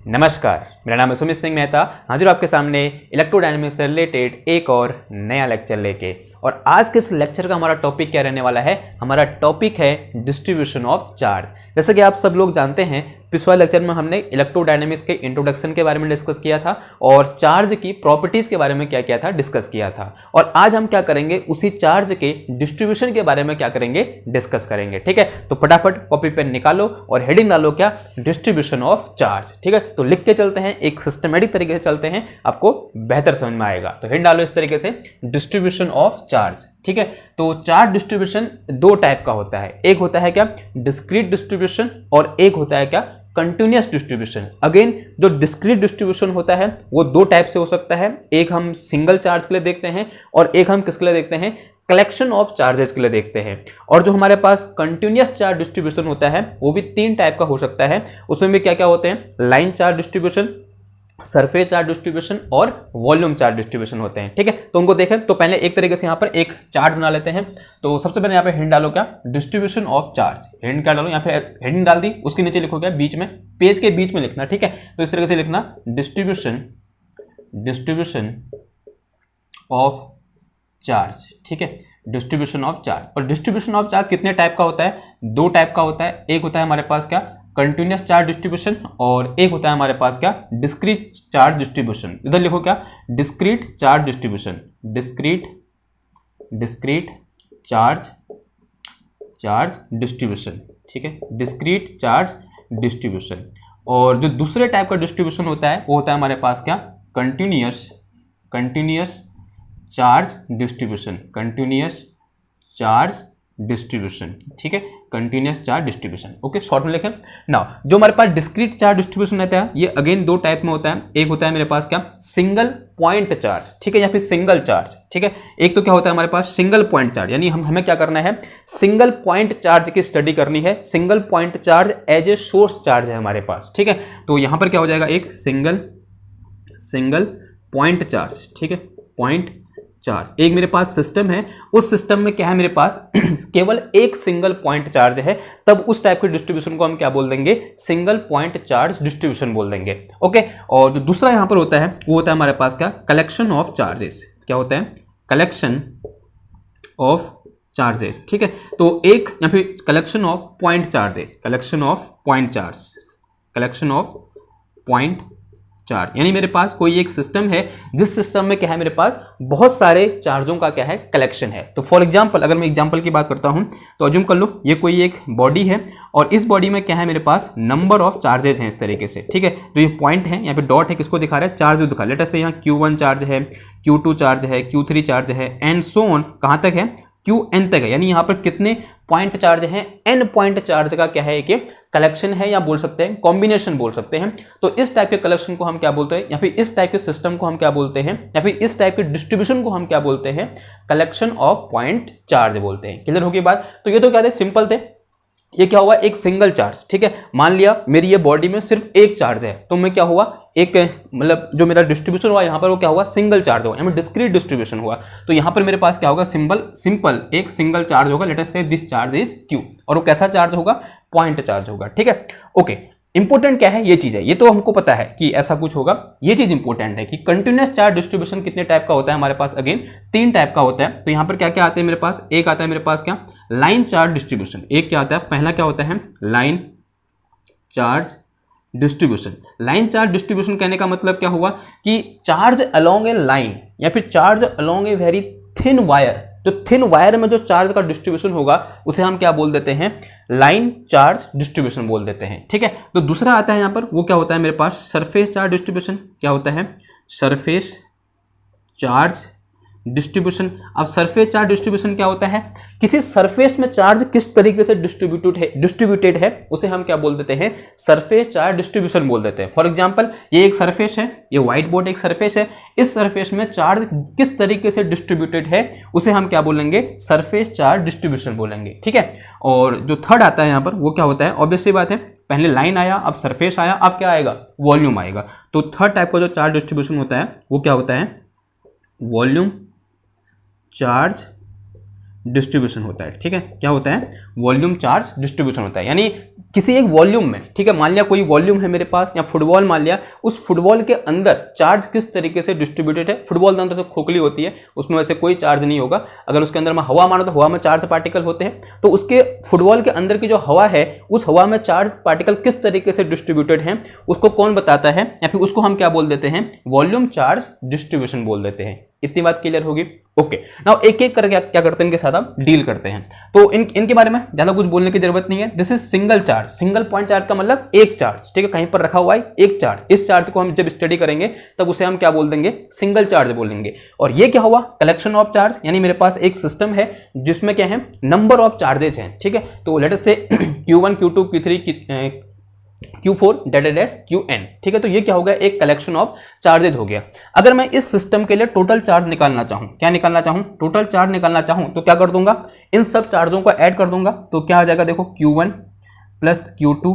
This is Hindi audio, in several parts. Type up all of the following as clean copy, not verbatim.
नमस्कार, मेरा नाम है सुमित सिंह मेहता। हाजिर आपके सामने इलेक्ट्रोडायनेमिक्स से रिलेटेड एक और नया लेक्चर लेके। और आज के इस लेक्चर का हमारा टॉपिक क्या रहने वाला है? हमारा टॉपिक है डिस्ट्रीब्यूशन ऑफ चार्ज। जैसे कि आप सब लोग जानते हैं, पिछले लेक्चर में हमने इलेक्ट्रोडायनेमिक्स के इंट्रोडक्शन के बारे में डिस्कस किया था और चार्ज की प्रॉपर्टीज के बारे में क्या किया था, डिस्कस किया था। और आज हम क्या करेंगे, उसी चार्ज के डिस्ट्रीब्यूशन के बारे में क्या करेंगे, डिस्कस करेंगे। ठीक है, तो फटाफट कॉपी पेन निकालो और हेडिंग डालो क्या, डिस्ट्रीब्यूशन ऑफ चार्ज। ठीक है, तो लिख के चलते हैं, एक सिस्टमेटिक तरीके से चलते हैं, आपको बेहतर समझ में आएगा। तो हेडिंग डालो इस तरीके से, डिस्ट्रीब्यूशन ऑफ चार्ज। ठीक है, तो चार्ज डिस्ट्रीब्यूशन दो टाइप का होता है। एक होता है क्या, डिस्क्रीट डिस्ट्रीब्यूशन, और एक होता है क्या, कंटिन्यूअस डिस्ट्रीब्यूशन। अगेन जो डिस्क्रीट डिस्ट्रीब्यूशन होता है वो दो टाइप से हो सकता है। एक हम सिंगल चार्ज के लिए देखते हैं और एक हम किसके लिए देखते हैं, कलेक्शन ऑफ चार्जेस के लिए देखते हैं। और जो हमारे पास कंटिन्यूअस चार्ज डिस्ट्रीब्यूशन होता है वो भी तीन टाइप का हो सकता है। उसमें भी क्या क्या होते हैं, line charge distribution, surface charge distribution और वॉल्यूम चार्ज डिस्ट्रीब्यूशन होते हैं। ठीक है, तो उनको देखें तो पहले एक तरीके से यहाँ पर एक चार्ट बना लेते हैं। तो सबसे पहले यहाँ पे हेडिंग डालो क्या, डिस्ट्रीब्यूशन ऑफ चार्ज। हेडिंग क्या डालो, यहाँ पे हेडिंग डाल दी, उसके नीचे लिखो क्या, बीच में, पेज के बीच में लिखना। ठीक है, तो इस तरीके से लिखना, डिस्ट्रीब्यूशन ऑफ चार्ज। ठीक है, डिस्ट्रीब्यूशन ऑफ चार्ज। और डिस्ट्रीब्यूशन ऑफ चार्ज कितने टाइप का होता है, दो टाइप का होता है। एक होता है हमारे पास क्या, कंटिन्यूअस चार्ज डिस्ट्रीब्यूशन, और एक होता है हमारे पास क्या, डिस्क्रीट चार्ज डिस्ट्रीब्यूशन। इधर लिखो क्या, discrete charge distribution, discrete charge distribution. ठीक है, डिस्क्रीट चार्ज डिस्ट्रीब्यूशन। और जो दूसरे टाइप का डिस्ट्रीब्यूशन होता है वो होता है हमारे पास क्या, continuous charge distribution, continuous charge distribution. ठीक है, continuous charge distribution. Okay, short में लिखें ना। जो हमारे पास डिस्क्रीट चार्ज डिस्ट्रीब्यूशन रहता है ये अगेन दो टाइप में होता है। एक होता है मेरे पास क्या, सिंगल पॉइंट चार्ज। ठीक है, या फिर सिंगल चार्ज। ठीक है, एक तो क्या होता है हमारे पास सिंगल पॉइंट चार्ज, यानी हमें क्या करना है, सिंगल पॉइंट चार्ज की स्टडी करनी है। Single point charge as a source charge है हमारे पास। ठीक है, तो यहां पर क्या हो जाएगा, एक सिंगल पॉइंट चार्ज। ठीक है, पॉइंट चार्ज। एक मेरे पास सिस्टम है, उस सिस्टम में क्या है मेरे पास केवल एक सिंगल पॉइंट चार्ज है, तब उस टाइप के डिस्ट्रीब्यूशन को हम क्या बोल देंगे, सिंगल पॉइंट चार्ज डिस्ट्रीब्यूशन बोल देंगे। ओके, और जो दूसरा यहां पर होता है वो होता है हमारे पास क्या, कलेक्शन ऑफ चार्जेस। क्या होता है, कलेक्शन ऑफ चार्जेस। ठीक है, तो एक या फिर collection of point charges, collection of point charge. यानी मेरे पास कोई एक सिस्टम है जिस सिस्टम में क्या है, मेरे पास बहुत सारे चार्जों का क्या है, कलेक्शन है। तो फॉर एग्जांपल अगर मैं एग्जांपल की बात करता हूं तो अज्यूम कर लो ये कोई एक बॉडी है और इस बॉडी में क्या है, मेरे पास नंबर ऑफ चार्जेस हैं इस तरीके से। ठीक है, तो ये पॉइंट है, यहाँ पे डॉट है, किसको दिखा रहा है, चार्ज दिखा रहा है। लेट अस से यहाँ Q1 चार्ज है, Q2 चार्ज है, Q3 चार्ज है, एंड सो ऑन, कहां तक है, Qn तक है। यानी यहाँ पर कितने पॉइंट चार्ज हैं, n पॉइंट चार्ज का क्या है, एक कलेक्शन है, या बोल सकते हैं कॉम्बिनेशन बोल सकते हैं। तो इस टाइप के कलेक्शन को हम क्या बोलते हैं, या फिर इस टाइप के सिस्टम को हम क्या बोलते हैं, या फिर इस टाइप के डिस्ट्रीब्यूशन को हम क्या बोलते हैं, कलेक्शन ऑफ पॉइंट चार्ज बोलते हैं। क्लियर होगी बात? तो ये तो क्या थे, सिंपल थे। ये क्या हुआ, एक सिंगल चार्ज। ठीक है, मान लिया मेरी ये बॉडी में सिर्फ एक चार्ज है, तो मैं क्या हुआ, एक मतलब जो मेरा डिस्ट्रीब्यूशन हुआ यहाँ पर वो क्या हुआ, सिंगल चार्ज हुआ, यानी डिस्क्रीट डिस्ट्रीब्यूशन हुआ। तो यहाँ पर मेरे पास क्या होगा, सिंपल एक सिंगल चार्ज होगा। लेट अस से दिस चार्ज इज Q, और वो कैसा चार्ज होगा, पॉइंट चार्ज होगा। ठीक है, ओके। इंपॉर्टेंट क्या है, ये चीज है, ये तो हमको पता है कि ऐसा कुछ होगा। ये चीज इंपॉर्टेंट है कि कंटिन्यूअस चार्ज डिस्ट्रीब्यूशन कितने टाइप का होता है हमारे पास, अगेन तीन टाइप का होता है। तो यहां पर क्या क्या आते हैं मेरे पास, एक आता है मेरे पास क्या, लाइन चार्ज डिस्ट्रीब्यूशन। एक क्या आता है, पहला क्या होता है, line charge distribution. Line charge distribution कहने का मतलब क्या हुआ कि चार्ज अलोंग ए लाइन या फिर charge along a very thin wire, जो थिन वायर में जो चार्ज का डिस्ट्रीब्यूशन होगा उसे हम क्या बोल देते हैं, लाइन चार्ज डिस्ट्रीब्यूशन बोल देते हैं। ठीक है, तो दूसरा आता है यहां पर, वो क्या होता है मेरे पास, सरफेस चार्ज डिस्ट्रीब्यूशन। क्या होता है, सरफेस चार्ज डिस्ट्रीब्यूशन। अब सरफेस चार्ज डिस्ट्रीब्यूशन क्या होता है, किसी सरफेस में चार्ज किस तरीके से डिस्ट्रीब्यूटेड है उसे हम क्या बोल देते हैं, सरफेस चार्ज डिस्ट्रीब्यूशन बोल देते हैं। फॉर एग्जांपल ये एक सरफेस है, ये व्हाइट बोर्ड एक सरफेस है, इस सरफेस में चार्ज किस तरीके से डिस्ट्रीब्यूटेड है उसे हम क्या बोलेंगे, सरफेस चार्ज डिस्ट्रीब्यूशन बोलेंगे। ठीक है, और जो थर्ड आता है यहाँ पर वो क्या होता है, ऑब्वियसली बात है, पहले लाइन आया, अब सरफेस आया, अब क्या आएगा, वॉल्यूम आएगा। तो थर्ड टाइप का जो चार्ज डिस्ट्रीब्यूशन होता है वो क्या होता है, वॉल्यूम चार्ज डिस्ट्रीब्यूशन होता है। ठीक है, क्या होता है, वॉल्यूम चार्ज डिस्ट्रीब्यूशन होता है। यानी किसी एक वॉल्यूम में, ठीक है, मान लिया कोई वॉल्यूम है मेरे पास या फुटबॉल मान लिया, उस फुटबॉल के अंदर चार्ज किस तरीके से डिस्ट्रीब्यूटेड है। फुटबॉल के अंदर तो खोखली होती है, उसमें वैसे कोई चार्ज नहीं होगा। अगर उसके अंदर में हवा मानो तो हवा में चार्ज पार्टिकल होते हैं, तो उसके फुटबॉल के अंदर की जो हवा है उस हवा में चार्ज पार्टिकल किस तरीके से डिस्ट्रीब्यूटेड है उसको कौन बताता है, या फिर उसको हम क्या बोल देते हैं, वॉल्यूम चार्ज डिस्ट्रीब्यूशन बोल देते हैं। इतनी बात क्लियर होगी। ओके, नाउ एक एक करके क्या करते हैं, इनके साथ हम डील करते हैं। तो इनके बारे में ज्यादा कुछ बोलने की जरूरत नहीं है। This is single charge. Single point charge का मतलब एक चार्ज, ठीक है, कहीं पर रखा हुआ है एक चार्ज। इस चार्ज को हम जब स्टडी करेंगे तब उसे हम क्या बोल देंगे, सिंगल चार्ज बोलेंगे। और ये क्या हुआ, कलेक्शन ऑफ चार्ज, यानी मेरे पास एक सिस्टम है जिसमें क्या है, नंबर ऑफ चार्जेज हैं, ठीक है। तो लेट अस से Q1 Q2 Q3 Q4 dated as Qn, ठीक है। तो ये क्या हो गया, एक कलेक्शन ऑफ चार्जेज हो गया। अगर मैं इस सिस्टम के लिए टोटल चार्ज निकालना चाहूं, क्या निकालना चाहूं, टोटल चार्ज निकालना चाहूं, तो क्या कर दूंगा, इन सब चार्जों को ऐड कर दूंगा। तो क्या आ जाएगा, देखो Q1 plus Q2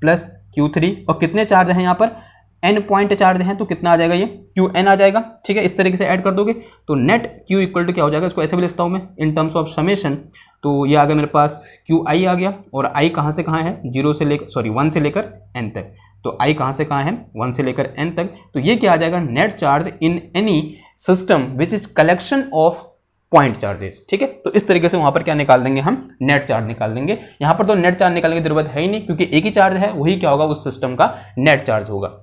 plus Q3, और कितने चार्ज हैं यहाँ पर, n पॉइंट चार्ज हैं, तो कितना आ जाएगा, ये Qn आ जाएगा, ठीक है। इस तरीके से ऐड कर दोगे तो नेट Q इक्वल टू क्या हो जाएगा, इसको ऐसे भी लिखता हूं मैं इन टर्म्स ऑफ समेशन। तो ये आ गया मेरे पास Qi आ गया, और i कहाँ से कहाँ है, 1 से लेकर n तक। तो i कहाँ से कहाँ है, 1 से लेकर n तक। तो ये क्या आ जाएगा, net charge in any system which is collection of point charges, ठीक है। तो इस तरीके से वहां पर क्या निकाल देंगे, हम नेट चार्ज निकाल देंगे। यहां पर तो नेट चार्ज निकालने की जरूरत है ही नहीं, क्योंकि एक ही चार्ज है, वही क्या होगा, उस सिस्टम का नेट चार्ज होगा।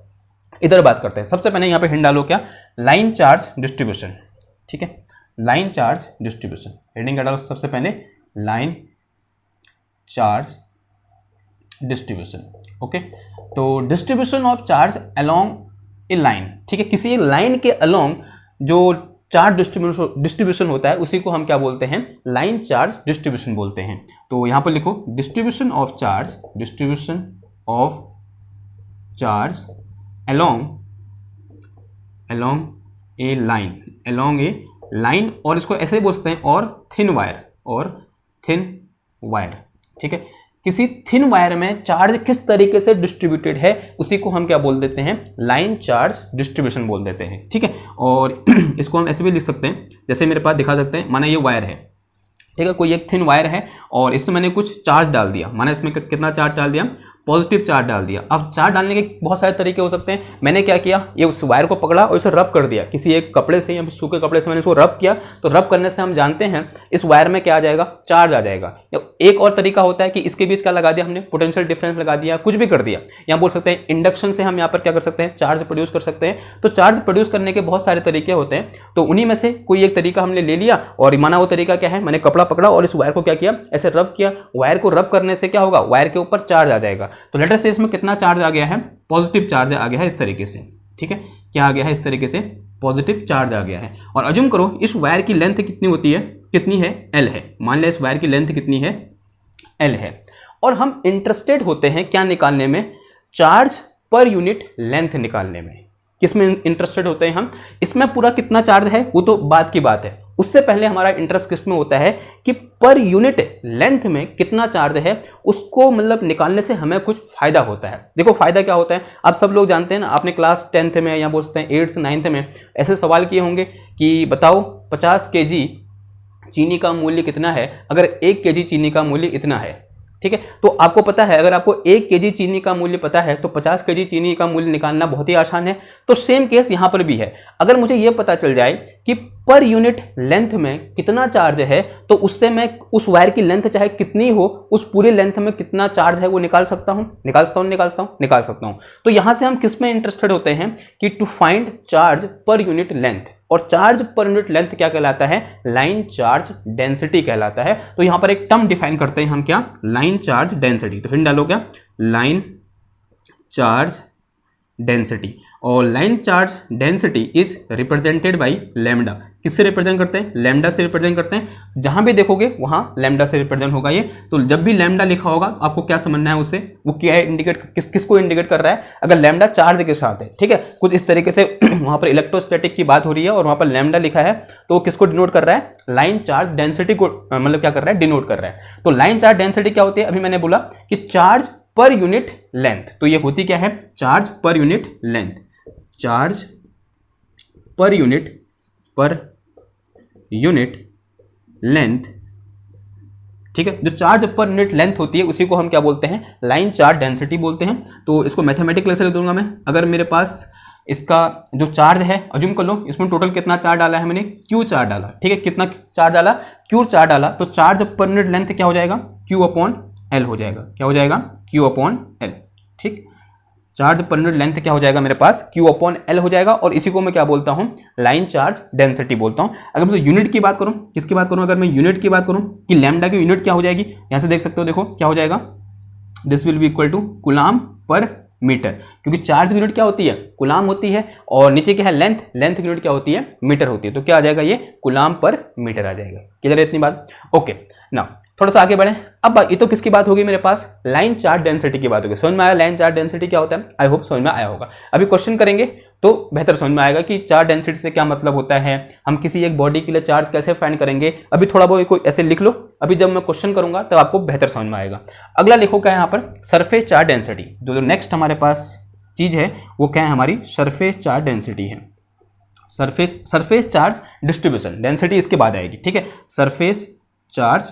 इधर बात करते हैं। सबसे पहले यहाँ पे हिंट डालो, क्या, लाइन चार्ज डिस्ट्रीब्यूशन, ठीक है, लाइन चार्ज डिस्ट्रीब्यूशन। हेडिंग क्या डालो सबसे पहले, लाइन चार्ज डिस्ट्रीब्यूशन। ओके, तो distribution of charge along A line, ठीक है, किसी लाइन के अलोंग जो चार्ज डिस्ट्रीब्यूशन होता है उसी को हम क्या बोलते हैं, लाइन चार्ज डिस्ट्रीब्यूशन बोलते हैं। तो यहां पर लिखो distribution of charge, distribution of charge along A line, along A line, और इसको ऐसे ही बोल सकते हैं, और थिन वायर, और थिन वायर, ठीक है। किसी थिन वायर में चार्ज किस तरीके से डिस्ट्रीब्यूटेड है उसी को हम क्या बोल देते हैं, लाइन चार्ज डिस्ट्रीब्यूशन बोल देते हैं, ठीक है। और इसको हम ऐसे भी लिख सकते हैं, जैसे मेरे पास दिखा सकते हैं, माना ये वायर है, ठीक है, कोई एक थिन वायर है और इसमें मैंने कुछ चार्ज डाल दिया, माना इसमें कितना चार्ज डाल दिया, पॉजिटिव चार्ज डाल दिया। अब चार्ज डालने के बहुत सारे तरीके हो सकते हैं। मैंने क्या किया, ये उस वायर को पकड़ा और इसे रब कर दिया किसी एक कपड़े से या सूखे कपड़े से, मैंने इसको रब किया। तो रब करने से हम जानते हैं इस वायर में क्या आ जाएगा, चार्ज आ जाएगा। एक और तरीका होता है कि इसके बीच क्या लगा दिया हमने, पोटेंशियल डिफरेंस लगा दिया, कुछ भी कर दिया। यहाँ बोल सकते हैं इंडक्शन से हम यहाँ पर क्या कर सकते हैं, चार्ज प्रोड्यूस कर सकते हैं। तो चार्ज प्रोड्यूस करने के बहुत सारे तरीके होते हैं, तो उन्हीं में से कोई एक तरीका हमने ले लिया। और माना वो तरीका क्या है, मैंने कपड़ा पकड़ा और इस वायर को क्या किया, ऐसे रब किया। वायर को रब करने से क्या होगा, वायर के ऊपर चार्ज आ जाएगा। तो लेटर से इसमें कितना चार्ज आ गया है, पॉजिटिव चार्ज आ गया है इस तरीके से, ठीक है। क्या आ गया है, इस तरीके से पॉजिटिव चार्ज आ गया है। और अज्यूम करो इस वायर की लेंथ कितनी होती है, कितनी है, L है। मान लिया इस वायर की लेंथ कितनी है, L है। और हम इंटरेस्टेड होते हैं क्या निकालने में, चार्ज पर यूनिट लेंथ निकालने में। किसमें इंटरेस्टेड होते हैं हम, इसमें पूरा कितना चार्ज है वो तो बात की बात है। उससे पहले हमारा इंटरेस्ट किसमें होता है कि पर यूनिट लेंथ में कितना चार्ज है, उसको मतलब निकालने से हमें कुछ फायदा होता है। देखो फायदा क्या होता है, आप सब लोग जानते हैं ना, आपने क्लास 10th में या बोल सकते हैं 8th 9th में ऐसे सवाल किए होंगे कि बताओ 50 kg चीनी का मूल्य कितना है अगर 1 kg चीनी का मूल्य इतना है, ठीक है। तो आपको पता है अगर आपको 1 kg चीनी का मूल्य पता है तो 50 kg चीनी का मूल्य निकालना बहुत ही आसान है। तो सेम केस यहां पर भी है। अगर मुझे यह पता चल जाए कि पर यूनिट लेंथ में कितना चार्ज है तो उससे मैं उस वायर की लेंथ चाहे कितनी हो उस पूरे लेंथ में कितना चार्ज है वो निकाल सकता हूं। तो यहां से हम किस में इंटरेस्टेड होते हैं कि to find charge per unit length. और चार्ज पर यूनिट लेंथ क्या कहलाता है, लाइन चार्ज डेंसिटी कहलाता है। तो यहां पर एक टर्म डिफाइन करते हैं हम, क्या, लाइन चार्ज डेंसिटी। तो हिंट डालो क्या, लाइन चार्ज डेंसिटी। और line charge density is represented by lambda. किससे रिप्रेजेंट करते हैं, लैम्डा से रिप्रेजेंट करते हैं। जहां भी देखोगे वहां लैम्डा से रिप्रेजेंट होगा ये। तो जब भी लैम्डा लिखा होगा आपको क्या समझना है उससे, वो क्या है, इंडिकेट किसको इंडिकेट कर रहा है। अगर लैम्डा चार्ज के साथ है, ठीक है, कुछ इस तरीके से वहां पर इलेक्ट्रोस्टैटिक की बात हो रही है और वहां पर लैम्डा लिखा है तो वो किसको डिनोट कर रहा है, लाइन चार्ज डेंसिटी को मतलब क्या कर रहा है, डिनोट कर रहा है। तो लाइन चार्ज डेंसिटी क्या होती है, अभी मैंने बोला कि चार्ज पर यूनिट लेंथ। तो ये होती क्या है, charge per unit length, charge per unit length, ठीक है। जो चार्ज पर यूनिट लेंथ होती है उसी को हम क्या बोलते हैं, लाइन चार्ज डेंसिटी बोलते हैं। तो इसको मैथमेटिकली से लिख दूंगा मैं। अगर मेरे पास इसका जो चार्ज है, अज्यूम कर लो इसमें टोटल कितना चार्ज डाला है मैंने, क्यू चार्ज डाला, ठीक है। कितना चार्ज डाला, क्यू चार्ज डाला, तो चार्ज पर यूनिट लेंथ क्या हो जाएगा, क्यू अपॉन एल हो जाएगा। क्या हो जाएगा, क्यू अपॉन एल, ठीक। चार्ज पर यूनिट लेंथ क्या हो जाएगा मेरे पास, क्यू अपॉन एल हो जाएगा। और इसी को मैं क्या बोलता हूं, लाइन चार्ज डेंसिटी बोलता हूं। अगर मैं यूनिट की बात करूं, किसकी बात करूं, अगर मैं यूनिट की बात करूं कि लैम्डा की यूनिट क्या हो जाएगी, यहां से देख सकते हो, देखो क्या हो जाएगा, this will be equal to coulomb per metre, क्योंकि चार्ज की यूनिट क्या होती है, कूलाम होती है, और नीचे क्या है, लेंथ, लेंथ की यूनिट क्या होती है, मीटर होती है। तो क्या आ जाएगा, ये कूलाम पर मीटर आ जाएगा। क्लियर है इतनी बात, ओके। नाउ थोड़ा सा आगे बढ़े। अब ये तो किसकी बात होगी मेरे पास, लाइन चार्ज डेंसिटी की बात होगी। समझ में आया लाइन चार्ज डेंसिटी क्या होता है, आई होप समझ में आया होगा। अभी क्वेश्चन करेंगे तो बेहतर समझ में आएगा कि चार्ज डेंसिटी से क्या मतलब होता है, हम किसी एक बॉडी के लिए चार्ज कैसे फाइंड करेंगे। अभी थोड़ा बहुत कोई ऐसे लिख लो, अभी जब मैं क्वेश्चन करूंगा तब आपको बेहतर समझ में आएगा। अगला लिखो क्या है यहाँ पर, सरफेस चार्ज डेंसिटी। जो नेक्स्ट हमारे पास चीज है वो क्या है, हमारी सरफेस चार्ज डेंसिटी है। सरफेस चार्ज डिस्ट्रीब्यूशन, डेंसिटी इसके बाद आएगी, ठीक है। सरफेस चार्ज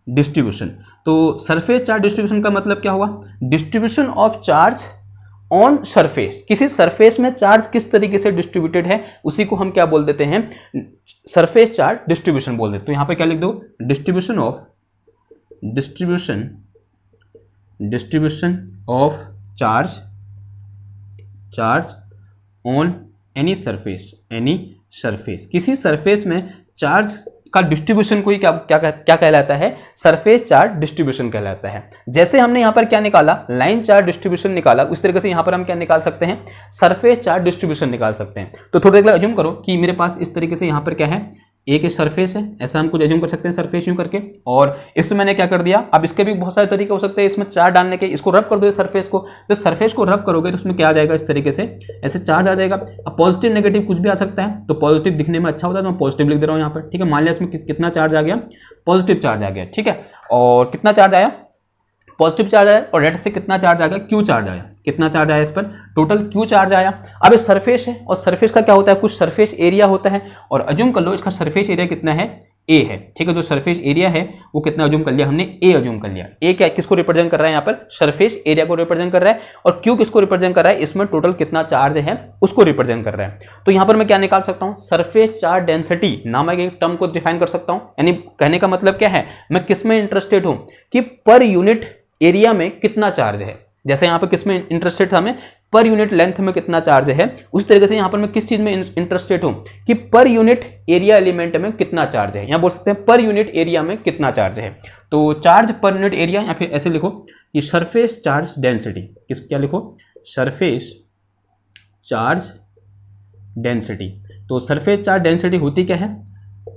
डिस्ट्रीब्यूशन, तो सरफेस चार्ज डिस्ट्रीब्यूशन का मतलब क्या हुआ, distribution of charge on surface. किसी सरफेस में चार्ज किस तरीके से डिस्ट्रीब्यूटेड है उसी को हम क्या बोल देते हैं, सरफेस चार्ज डिस्ट्रीब्यूशन बोल देते हैं। तो यहां पे क्या लिख दो, distribution of charge on any surface. किसी सरफेस में चार्ज का डिस्ट्रीब्यूशन को ही क्या कहलाता है, सरफेस चार्ज डिस्ट्रीब्यूशन कहलाता है। जैसे हमने यहां पर क्या निकाला, लाइन चार्ज डिस्ट्रीब्यूशन निकाला, उस तरीके से यहां पर हम क्या निकाल सकते हैं, सरफेस चार्ज डिस्ट्रीब्यूशन निकाल सकते हैं। तो थोड़ी देर अज्यूम करो कि मेरे पास इस तरीके से यहां पर क्या है, एक सरफेस है, ऐसा हम कुछ अज्यूम कर सकते हैं, सरफेस यूं करके, और इसमें मैंने क्या कर दिया, अब इसके भी बहुत सारे तरीके हो सकते हैं इसमें चार्ज डालने के। इसको रब कर दो सरफेस को, तो सरफेस को रब करोगे तो उसमें क्या आ जाएगा, इस तरीके से ऐसे चार्ज आ जाएगा। अब पॉजिटिव नेगेटिव कुछ भी आ सकता है, तो पॉजिटिव दिखने में अच्छा होता है तो मैं पॉजिटिव लिख दे रहा हूं यहाँ पर, ठीक है। मान लिया इसमें कितना चार्ज आ गया, पॉजिटिव चार्ज आ गया, ठीक है। और कितना चार्ज आया, पॉजिटिव चार्ज आया, और रेड से कितना चार्ज आ गया, क्यू चार्ज आया। कितना चार्ज आया इस पर, टोटल क्यू चार्ज आया। अब ये सरफेस है, और सरफेस का क्या होता है, कुछ सरफेस एरिया होता है, और अज्यूम कर लो इसका सरफेस एरिया कितना है, ए है, ठीक है। जो सरफेस एरिया है वो कितना अज्यूम कर लिया हमने, ए अज्यूम कर लिया। ए क्या किसको रिप्रेजेंट कर रहा है यहाँ पर, सरफेस एरिया को रिप्रेजेंट कर रहा है, और क्यू किसको रिप्रेजेंट कर रहा है, इसमें टोटल कितना चार्ज है उसको रिप्रेजेंट कर रहा है। तो यहाँ पर मैं क्या निकाल सकता हूँ, सरफेस चार्ज डेंसिटी नामक एक टर्म को डिफाइन कर सकता हूँ। यानी कहने का मतलब क्या है, मैं किस में इंटरेस्टेड हूँ कि पर यूनिट एरिया में कितना चार्ज है। जैसे यहाँ पर किस में इंटरेस्टेड था मैं, पर यूनिट लेंथ में कितना चार्ज है, उस तरीके से यहाँ पर मैं किस चीज में इंटरेस्टेड हूं कि पर यूनिट एरिया एलिमेंट में कितना चार्ज है। यहाँ बोल सकते हैं पर यूनिट एरिया में कितना चार्ज है। तो चार्ज पर यूनिट एरिया, या फिर ऐसे लिखो कि सरफेस चार्ज डेंसिटी, क्या लिखो, सरफेस चार्ज डेंसिटी। तो सरफेस चार्ज डेंसिटी होती क्या है,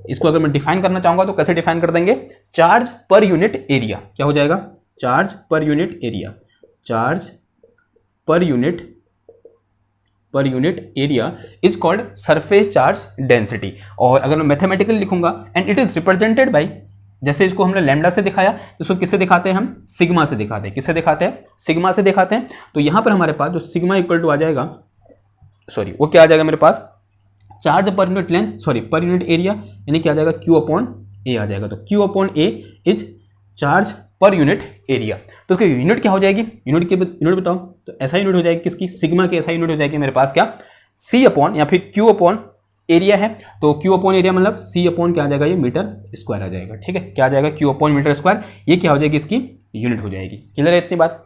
इसको अगर मैं डिफाइन करना चाहूंगा तो कैसे डिफाइन कर देंगे, चार्ज पर यूनिट एरिया। क्या हो जाएगा, charge per unit area, charge per unit area is called surface charge density. और अगर मैं मैथमेटिकली लिखूंगा, and it is represented by, जैसे इसको हमने लैम्डा से दिखाया, तो इसको किससे दिखाते हैं हम, सिग्मा से दिखाते हैं। किससे दिखाते हैं, सिग्मा से दिखाते हैं। तो यहां पर हमारे पास जो सिग्मा इक्वल टू आ जाएगा, सॉरी वो क्या आ जाएगा मेरे पास, charge per unit length, sorry per unit area, यानी क्या आ जाएगा, क्यू अपॉन ए आ जाएगा। तो Q upon A is charge per unit area. तो उसकी यूनिट क्या हो जाएगी, यूनिट बताओ, तो ऐसा यूनिट हो जाएगी किसकी, सिग्मा की ऐसा यूनिट हो जाएगी मेरे पास क्या, सी अपॉन या फिर क्यू अपॉन एरिया है। तो क्यू अपॉन एरिया मतलब सी अपॉन क्या आ जाएगा, ये मीटर स्क्वायर आ जाएगा, ठीक है। क्या आ जाएगा, क्यू अपॉन मीटर स्क्वायर, ये क्या हो जाएगी, इसकी यूनिट हो जाएगी। क्लियर है इतनी बात,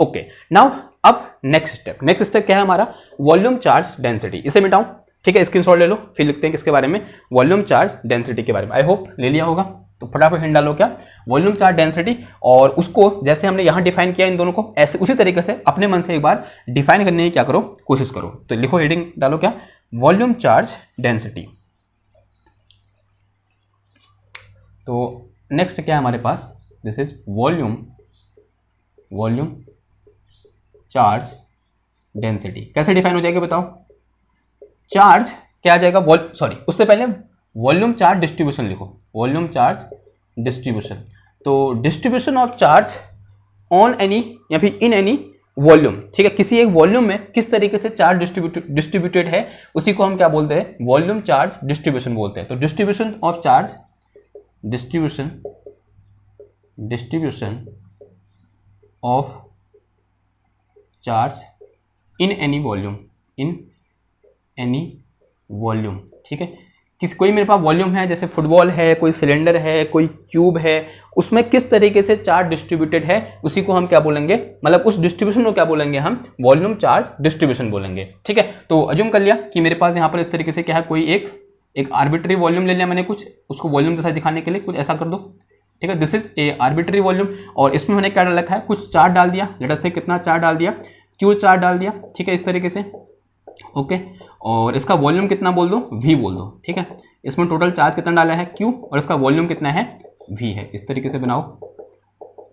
ओके। नाउ अब नेक्स्ट स्टेप क्या है हमारा, वॉल्यूम चार्ज डेंसिटी। इसे मिटाऊं, ठीक है, स्क्रीनशॉट ले लो, फिर लिखते हैं किसके बारे में, वॉल्यूम चार्ज डेंसिटी के बारे में। आई होप ले लिया होगा, तो फटाफट हिंट डालो क्या, वॉल्यूम चार्ज डेंसिटी। और उसको जैसे हमने यहां डिफाइन किया इन दोनों को, ऐसे उसी तरीके से अपने मन से एक बार डिफाइन करने की क्या करो, कोशिश करो। तो लिखो, हेडिंग डालो क्या, वॉल्यूम चार्ज डेंसिटी। तो नेक्स्ट क्या है हमारे पास, this is volume charge density. कैसे डिफाइन हो जाएगी बताओ, चार्ज क्या आ जाएगा, उससे पहले वॉल्यूम चार्ज डिस्ट्रीब्यूशन लिखो, वॉल्यूम चार्ज डिस्ट्रीब्यूशन। तो distribution of charge on any या फिर इन एनी वॉल्यूम, ठीक है। किसी एक वॉल्यूम में किस तरीके से चार्ज डिस्ट्रीब्यूटेड है उसी को हम क्या बोलते हैं, वॉल्यूम चार्ज डिस्ट्रीब्यूशन बोलते हैं। तो distribution distribution of charge in any volume, in any volume, ठीक है। कोई मेरे पास वॉल्यूम है, जैसे फुटबॉल है, कोई सिलेंडर है, कोई क्यूब है, उसमें किस तरीके से चार्ज डिस्ट्रीब्यूटेड है उसी को हम क्या बोलेंगे, मतलब उस डिस्ट्रीब्यूशन को क्या बोलेंगे हम, वॉल्यूम चार्ज डिस्ट्रीब्यूशन बोलेंगे, ठीक है। तो अज्यूम कर लिया कि मेरे पास यहाँ पर इस तरीके से क्या है, कोई एक आर्बिट्री वॉल्यूम ले लिया मैंने कुछ, उसको वॉल्यूम जैसा दिखाने के लिए कुछ ऐसा कर दो, ठीक है। This is a arbitrary volume, और इसमें मैंने क्या डाल रखा है, कुछ चार्ज डाल दिया, लेट अस से कितना चार्ज डाल दिया, क्यू चार्ज डाल दिया, ठीक है, इस तरीके से, ओके। और इसका वॉल्यूम कितना बोल दो, वी बोल दो, ठीक है। इसमें टोटल चार्ज कितना डाला है, क्यू, और इसका वॉल्यूम कितना है, वी है, इस तरीके से बनाओ,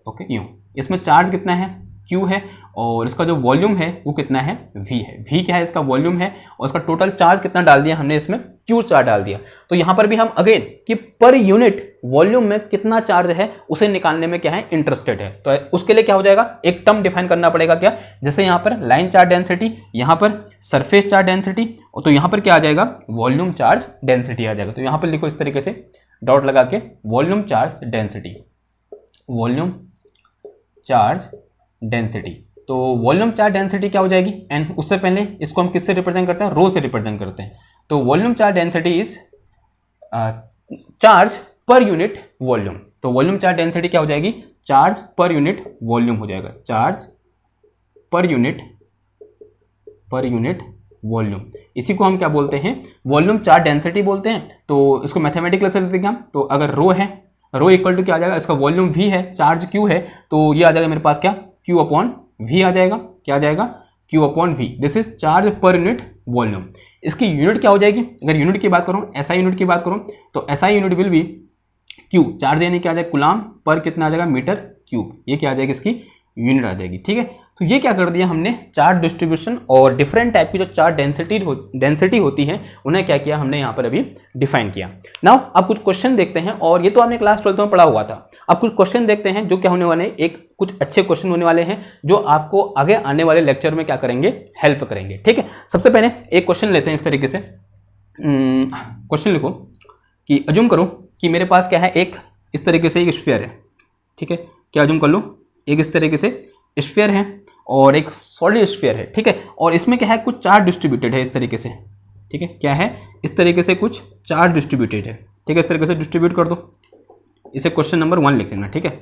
ओके। यूं इसमें चार्ज कितना है, क्यू है, और इसका जो वॉल्यूम है वो कितना है, वी है। वी क्या है, इसका वॉल्यूम है, और इसका टोटल चार्ज कितना डाल दिया हमने, इसमें क्यू चार्ज डाल दिया। तो यहां पर भी हम अगेन कि पर यूनिट वॉल्यूम में कितना चार्ज है उसे निकालने में क्या है, इंटरेस्टेड है। तो उसके लिए क्या हो जाएगा, एक टर्म डिफाइन करना पड़ेगा, क्या, जैसे यहां पर लाइन चार्ज डेंसिटी, यहां पर सरफेस चार्ज डेंसिटी, तो यहां पर क्या आ जाएगा, वॉल्यूम चार्ज डेंसिटी आ जाएगा। तो यहां पर लिखो इस तरीके से डॉट लगा के, volume charge density, volume charge density. तो वॉल्यूम चार्ज डेंसिटी क्या हो जाएगी, एन। उससे पहले इसको हम किससे रिप्रेजेंट करते हैं, रो से रिप्रेजेंट करते हैं। तो volume charge density is charge per unit volume. तो वॉल्यूम चार्ज डेंसिटी क्या हो जाएगी, चार्ज पर यूनिट वॉल्यूम हो जाएगा, चार्ज पर यूनिट वॉल्यूम। इसी को हम क्या बोलते हैं, वॉल्यूम चार्ज डेंसिटी बोलते हैं। तो इसको मैथमेटिकल से लिखेंगे हम, तो अगर रो है, रो इक्वल टू क्या आ जाएगा, इसका वॉल्यूम वी है, चार्ज क्यू है, तो ये आ जाएगा मेरे पास क्या, क्यू अपॉन वी आ जाएगा, क्या आ जाएगा, q upon v. This is charge per unit volume. इसकी यूनिट क्या हो जाएगी, अगर यूनिट की बात करूं, एसआई यूनिट की बात करूं, तो SI unit will be Q, charge यानी क्या आ जाएगा, कुलाम पर कितना आ जाएगा, मीटर क्यूब, ये क्या आ जाएगी, इसकी यूनिट आ जाएगी, ठीक है। तो ये क्या कर दिया हमने, चार्ज डिस्ट्रीब्यूशन और डिफरेंट टाइप की जो चार्ज डेंसिटी होती है उन्हें क्या किया हमने यहाँ पर अभी डिफाइन किया। नाउ अब कुछ क्वेश्चन देखते हैं, और ये तो आपने क्लास 12 में पढ़ा हुआ था। अब कुछ क्वेश्चन देखते हैं जो क्या होने वाले हैं, कुछ अच्छे क्वेश्चन होने वाले हैं जो आपको आगे आने वाले लेक्चर में क्या करेंगे, हेल्प करेंगे, ठीक है। सबसे पहले एक क्वेश्चन लेते हैं इस तरीके से, क्वेश्चन लिखो कि अज्यूम करो कि मेरे पास क्या है, एक इस तरीके से एक स्फीयर है, ठीक है। क्या अज्यूम कर लो, एक इस तरीके से स्फीयर है और एक सॉलिड स्फीयर है, ठीक है। और इसमें क्या है, कुछ चार्ज डिस्ट्रीब्यूटेड है इस तरीके से, ठीक है। क्या है, इस तरीके से कुछ चार्ज डिस्ट्रीब्यूटेड है, ठीक है। इस तरीके से डिस्ट्रीब्यूट कर दो, इसे क्वेश्चन नंबर 1 लिख लेना, ठीक है,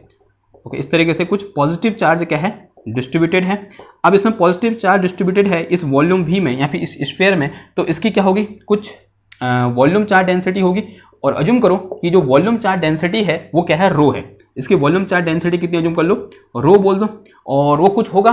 ओके। इस तरीके से कुछ पॉजिटिव चार्ज क्या है, डिस्ट्रीब्यूटेड है। अब इसमें पॉजिटिव चार्ज डिस्ट्रीब्यूटेड है इस वॉल्यूम वी में या फिर इस स्फीयर में, तो इसकी क्या होगी, कुछ वॉल्यूम चार्ज डेंसिटी होगी। और अज्यूम करो कि जो वॉल्यूम चार्ज डेंसिटी है वो क्या है, रो है। इसकी वॉल्यूम चार्ज डेंसिटी कितनी अज्यूम कर लो, रो बोल दो, और वो कुछ होगा,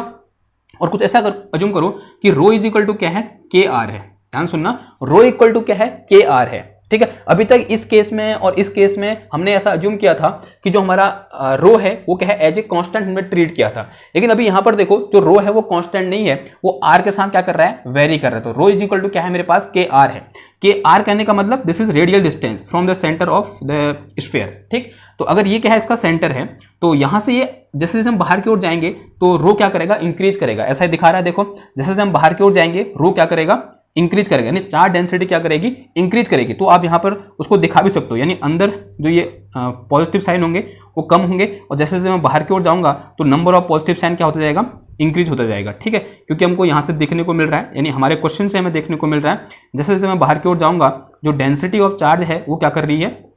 और कुछ ऐसा अज्यूम करो कि रो इज इक्वल टू क्या है, के आर है। ध्यान सुनना, रो इक्वल टू क्या है, के आर है, ठीक है। अभी तक इस केस में और इस केस में हमने ऐसा अज्यूम किया था कि जो हमारा रो है वो क्या है, एज ए कांस्टेंट हमने ट्रीट किया था। लेकिन अभी यहां पर देखो जो रो है वो कांस्टेंट नहीं है, वो आर के साथ क्या कर रहा है, वेरी कर रहा है। तो रो इज इक्वल टू क्या है मेरे पास, के आर है। के आर कहने का मतलब this is radial distance from the centre of the sphere, ठीक। तो अगर ये क्या है, इसका सेंटर है, तो यहां से ये जैसे जैसे हम बाहर की ओर जाएंगे तो रो क्या करेगा, इंक्रीज करेगा। ऐसा ही दिखा रहा है, देखो जैसे जैसे हम बाहर की ओर जाएंगे रो क्या करेगा, इंक्रीज करेगा, यानी चार्ज डेंसिटी क्या करेगी, इंक्रीज करेगी। तो आप यहाँ पर उसको दिखा भी सकते हो, यानी अंदर जो ये पॉजिटिव साइन होंगे वो कम होंगे, और जैसे जैसे मैं बाहर की ओर जाऊंगा तो नंबर ऑफ पॉजिटिव साइन क्या होता जाएगा, इंक्रीज होता जाएगा, ठीक है। क्योंकि हमको यहाँ से देखने को मिल रहा है, यानी हमारे क्वेश्चन से हमें देखने को मिल रहा है, जैसे जैसे मैं बाहर की ओर जाऊंगा जो डेंसिटी ऑफ चार्ज है वो क्या कर रही है,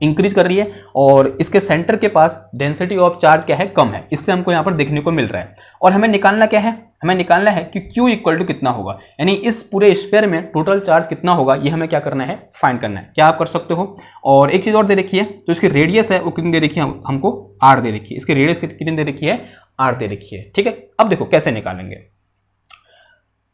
इंक्रीज कर रही है, और इसके सेंटर के पास डेंसिटी ऑफ चार्ज क्या है, कम है। इससे हमको यहाँ पर देखने को मिल रहा है। और हमें निकालना क्या है, हमें निकालना है कि Q इक्वल टू कितना होगा, यानी इस पूरे स्फीयर में टोटल चार्ज कितना होगा, ये हमें क्या करना है, फाइंड करना है। क्या आप कर सकते हो। और एक चीज और दे रखी है, जो इसकी रेडियस है वो कितनी दे रखी है, हमको R दे रखी है। इसकी रेडियस कितनी दे रखी है, R दे रखी है, ठीक है। अब देखो कैसे निकालेंगे,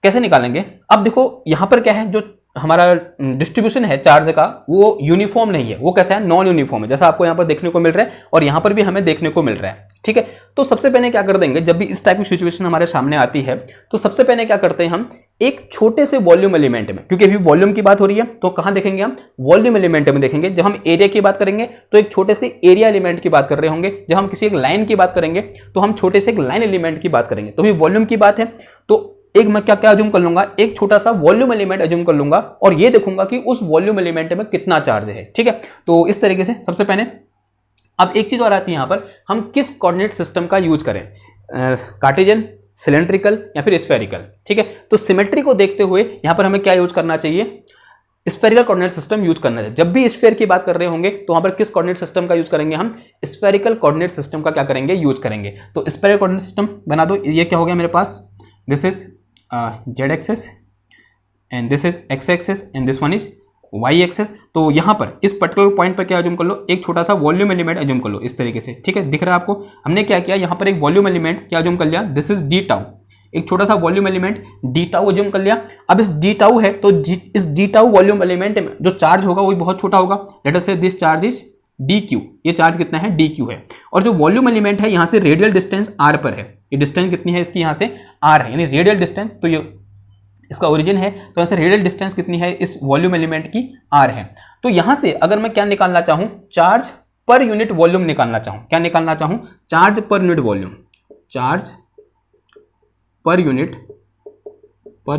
कैसे निकालेंगे। अब देखो यहां पर क्या है, जो हमारा डिस्ट्रीब्यूशन है चार्ज का वो यूनिफॉर्म नहीं है, वो कैसा है, नॉन यूनिफॉर्म है, जैसा आपको यहाँ पर देखने को मिल रहा है और यहाँ पर भी हमें देखने को मिल रहा है, ठीक है। तो सबसे पहले क्या कर देंगे, जब भी इस टाइप की सिचुएशन हमारे सामने आती है तो सबसे पहले क्या करते हैं हम, एक छोटे से वॉल्यूम एलिमेंट में, क्योंकि अभी वॉल्यूम की बात हो रही है तो कहां देखेंगे हम, वॉल्यूम एलिमेंट में देखेंगे। जब हम एरिया की बात करेंगे तो एक छोटे से एरिया एलिमेंट की बात कर रहे होंगे, जब हम किसी एक लाइन की बात करेंगे तो हम छोटे से एक लाइन एलिमेंट की बात करेंगे। तो अभी वॉल्यूम की बात है तो एक मैं क्या क्या अज्यूम कर लूंगा, एक छोटा सा वॉल्यूम एलिमेंट अज्यूम कर लूंगा और ये देखूंगा कि उस वॉल्यूम एलिमेंट में कितना चार्ज है, ठीक है। तो इस तरीके से सबसे पहले अब एक चीज और आती है यहाँ पर, हम किस कोऑर्डिनेट सिस्टम का यूज करें, कार्टेशियन, सिलेंड्रिकल या फिर स्फेरिकल। ठीक है, तो सिमेट्री को देखते हुए यहाँ पर हमें क्या यूज करना चाहिए, स्फेरिकल कोऑर्डिनेट सिस्टम यूज करना चाहिए। जब भी स्फेयर की बात कर रहे होंगे तो वहां पर किस कोऑर्डिनेट सिस्टम का यूज करेंगे, हम स्फेरिकल कोऑर्डिनेट सिस्टम का क्या करेंगे, यूज करेंगे। तो स्फेरिकल कोऑर्डिनेट सिस्टम बना दो। ये क्या हो गया मेरे पास, this is z axis and this is x axis and this one is y axis. तो यहाँ पर इस पर्टिकुलर पॉइंट पर क्या अज्यूम कर लो, एक छोटा सा वॉल्यूम एलिमेंट अज्यूम कर लो इस तरीके से। ठीक है, दिख रहा है आपको, हमने क्या किया, यहाँ पर एक वॉल्यूम एलिमेंट क्या अज्यूम कर लिया, दिस इज डी टाउ, एक छोटा सा volume element D tau assume कर लिया। अब इस डी टाउ है तो इस डी टाउ वॉल्यूम एलिमेंट में जो चार्ज होगा वो भी बहुत छोटा होगा, लेट अस से this charge is d Q, ये चार्ज कितना है, डी क्यू है। और जो वॉल्यूम एलिमेंट है यहाँ से रेडियल डिस्टेंस आर पर है, ये डिस्टेंस कितनी है इसकी, यहाँ से आर है, यानी रेडियल डिस्टेंस, तो ये इसका ओरिजिन है, तो यहाँ से रेडियल डिस्टेंस कितनी है इस वॉल्यूम एलिमेंट की, आर है। तो यहाँ से अगर मैं क्या निकालना चाहूँ, चार्ज पर यूनिट वॉल्यूम निकालना चाहूँ, क्या निकालना चाहूँ, charge per unit volume, charge per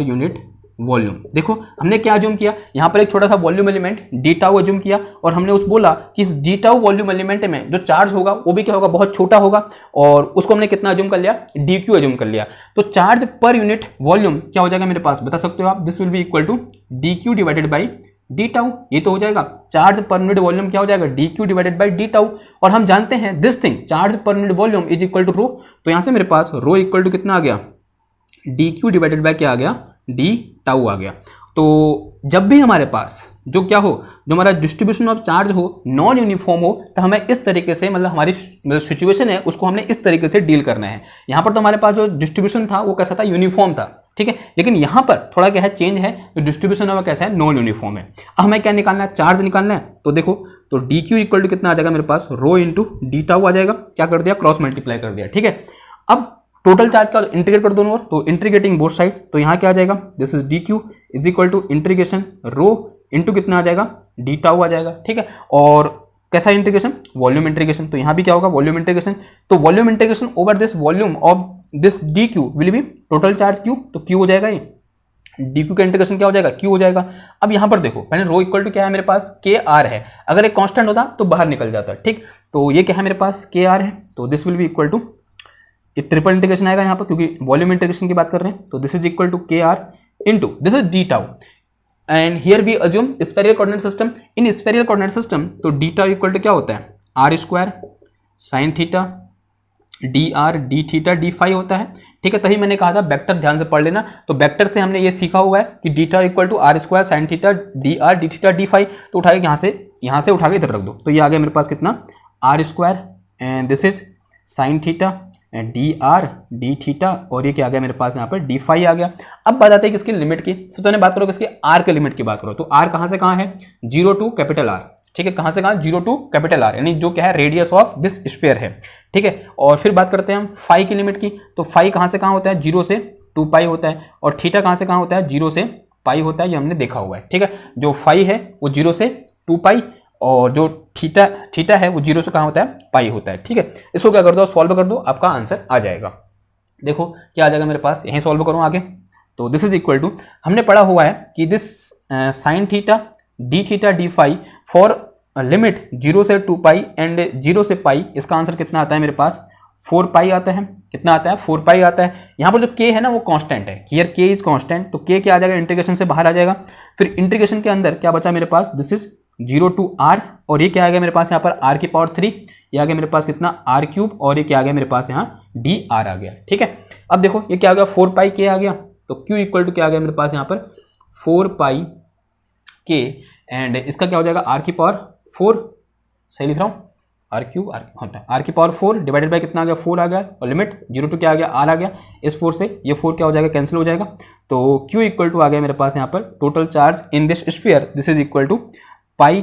unit volume. देखो हमने क्या अज्यूम किया, यहां पर एक छोटा सा volume element D tau assume किया, और हमने उस बोला कि इस डी टाउ वॉल्यूम एलिमेंट में जो चार्ज होगा वो भी क्या होगा, बहुत छोटा होगा, और उसको हमने कितना अज्यूम कर लिया, डी क्यू अज्यूम कर लिया। तो चार्ज पर यूनिट वॉल्यूम क्या हो जाएगा मेरे पास, बता सकते हो आप, this will be equal to d q divided by d tau. ये तो हो जाएगा चार्ज पर यूनिट वॉल्यूम क्या हो जाएगा, d q divided by d tau. और हम जानते हैं this thing, charge per unit volume is equal to rho, तो यहां से मेरे पास रो इक्वल टू कितना आ गया, डी क्यू डिवाइडेड बाय क्या आ गया, डी टाउ आ गया। तो जब भी हमारे पास जो क्या हो, जो हमारा डिस्ट्रीब्यूशन ऑफ चार्ज हो नॉन यूनिफॉर्म हो, तो हमें इस तरीके से, मतलब हमारी सिचुएशन है उसको हमने इस तरीके से डील करना है। यहाँ पर तो हमारे पास जो डिस्ट्रीब्यूशन था वो कैसा था, यूनिफॉर्म था। ठीक है, लेकिन यहाँ पर थोड़ा क्या है, चेंज है, जो डिस्ट्रीब्यूशन है वो कैसा है, नॉन यूनिफॉर्म है। अब हमें क्या निकालना है, चार्ज निकालना है। तो देखो, तो डी क्यू इक्वल टू कितना आ जाएगा मेरे पास, रो इंटू डी टाउ आ जाएगा, क्या कर दिया, क्रॉस मल्टीप्लाई कर दिया। ठीक है, अब टोटल चार्ज का इंटीग्रेट कर दोनों ओर, तो इंटीग्रेटिंग बोथ साइड, तो यहाँ क्या आ जाएगा, this is d q is equal to integration rho into कितना आ जाएगा, डी टाउ आ जाएगा। ठीक है, और कैसा इंटीग्रेशन, वॉल्यूम इंटीग्रेशन, तो यहाँ भी क्या होगा, वॉल्यूम इंटीग्रेशन। तो volume integration over this volume of this D Q will be total charge Q, तो क्यू हो जाएगा, ये डी क्यू का इंटीग्रेशन क्या हो जाएगा, क्यू हो जाएगा। अब यहाँ पर देखो, पहले रो इक्वल टू क्या है मेरे पास, के आर है, अगर एक कांस्टेंट होता तो बाहर निकल जाता। ठीक, तो ये क्या है मेरे पास, के आर है, तो this will be equal to, ये ट्रिपल इंटीग्रेशन आएगा यहाँ पर क्योंकि वॉल्यूम इंटीग्रेशन की बात कर रहे हैं, तो this is equal to k r into this is d tau, and here we assume spherical coordinate system. In spherical coordinate system तो डी टाउ इक्वल टू क्या होता है, r square sine theta d r d theta d phi होता है। ठीक है, तभी मैंने कहा था वेक्टर ध्यान से पढ़ लेना, तो वेक्टर से हमने ये सीखा हुआ है कि d tau equal to r square sine theta d r d theta d phi. तो उठा के यहाँ से उठा के इधर रख दो, तो ये आ गया मेरे पास कितना, r square and this is sine theta d r d theta, और ये क्या आ गया मेरे पास यहाँ पर डी फाई आ गया। अब बात आती है किसकी, लिमिट की। सबसे पहले बात करो किसकी, आर के लिमिट की बात करो। तो आर कहाँ से कहाँ है, 0 टू कैपिटल आर। ठीक है, कहाँ से कहाँ, 0 टू कैपिटल आर, यानी जो क्या है, रेडियस ऑफ दिस स्फीयर है। ठीक है, और फिर बात करते हैं हम फाई की लिमिट की। तो फाई कहाँ से कहाँ होता है, 0 से 2 पाई होता है, और थीटा कहाँ से कहाँ होता है, 0 से पाई होता है, ये हमने देखा हुआ है। ठीक है, जो फाई है वो 0 से 2 पाई, और जो थीटा है वो 0 से कहाँ होता है, पाई होता है। ठीक है, इसको क्या कर दो, सॉल्व कर दो, आपका आंसर आ जाएगा। देखो क्या आ जाएगा मेरे पास, यहीं सॉल्व करूँ आगे, तो दिस इज इक्वल टू, हमने पढ़ा हुआ है कि this sine theta d phi for limit 0 से 2 पाई एंड 0 से पाई, इसका आंसर कितना आता है मेरे पास, 4 पाई आता है। कितना आता है, 4 पाई आता है। यहाँ पर जो k है ना वो कांस्टेंट है, हियर k इज कांस्टेंट, तो k क्या आ जाएगा, इंटीग्रेशन से बाहर आ जाएगा। फिर इंटीग्रेशन के अंदर क्या बचा मेरे पास, दिस इज 0 टू r, और ये क्या आ गया मेरे पास यहाँ पर r की पावर 3, ये आ गया मेरे पास कितना, r क्यूब, और ये क्या आ गया मेरे पास यहाँ dr आ गया। ठीक है, अब देखो ये क्या आ गया, 4 पाई k आ गया, तो q इक्वल टू क्या आ गया मेरे पास यहाँ पर 4 पाई k, एंड इसका क्या हो जाएगा, r की पावर 4, सही लिख रहा हूँ, आर क्यूब आर की पावर 4 डिवाइडेड बाय कितना आ गया, 4 आ गया, और लिमिट 0 टू क्या आ गया, आर आ गया। इस 4 से ये 4 क्या हो जाएगा, कैंसिल हो जाएगा। तो Q इक्वल टू आ गया मेरे पास यहाँ पर total charge in this sphere, this is equal to pi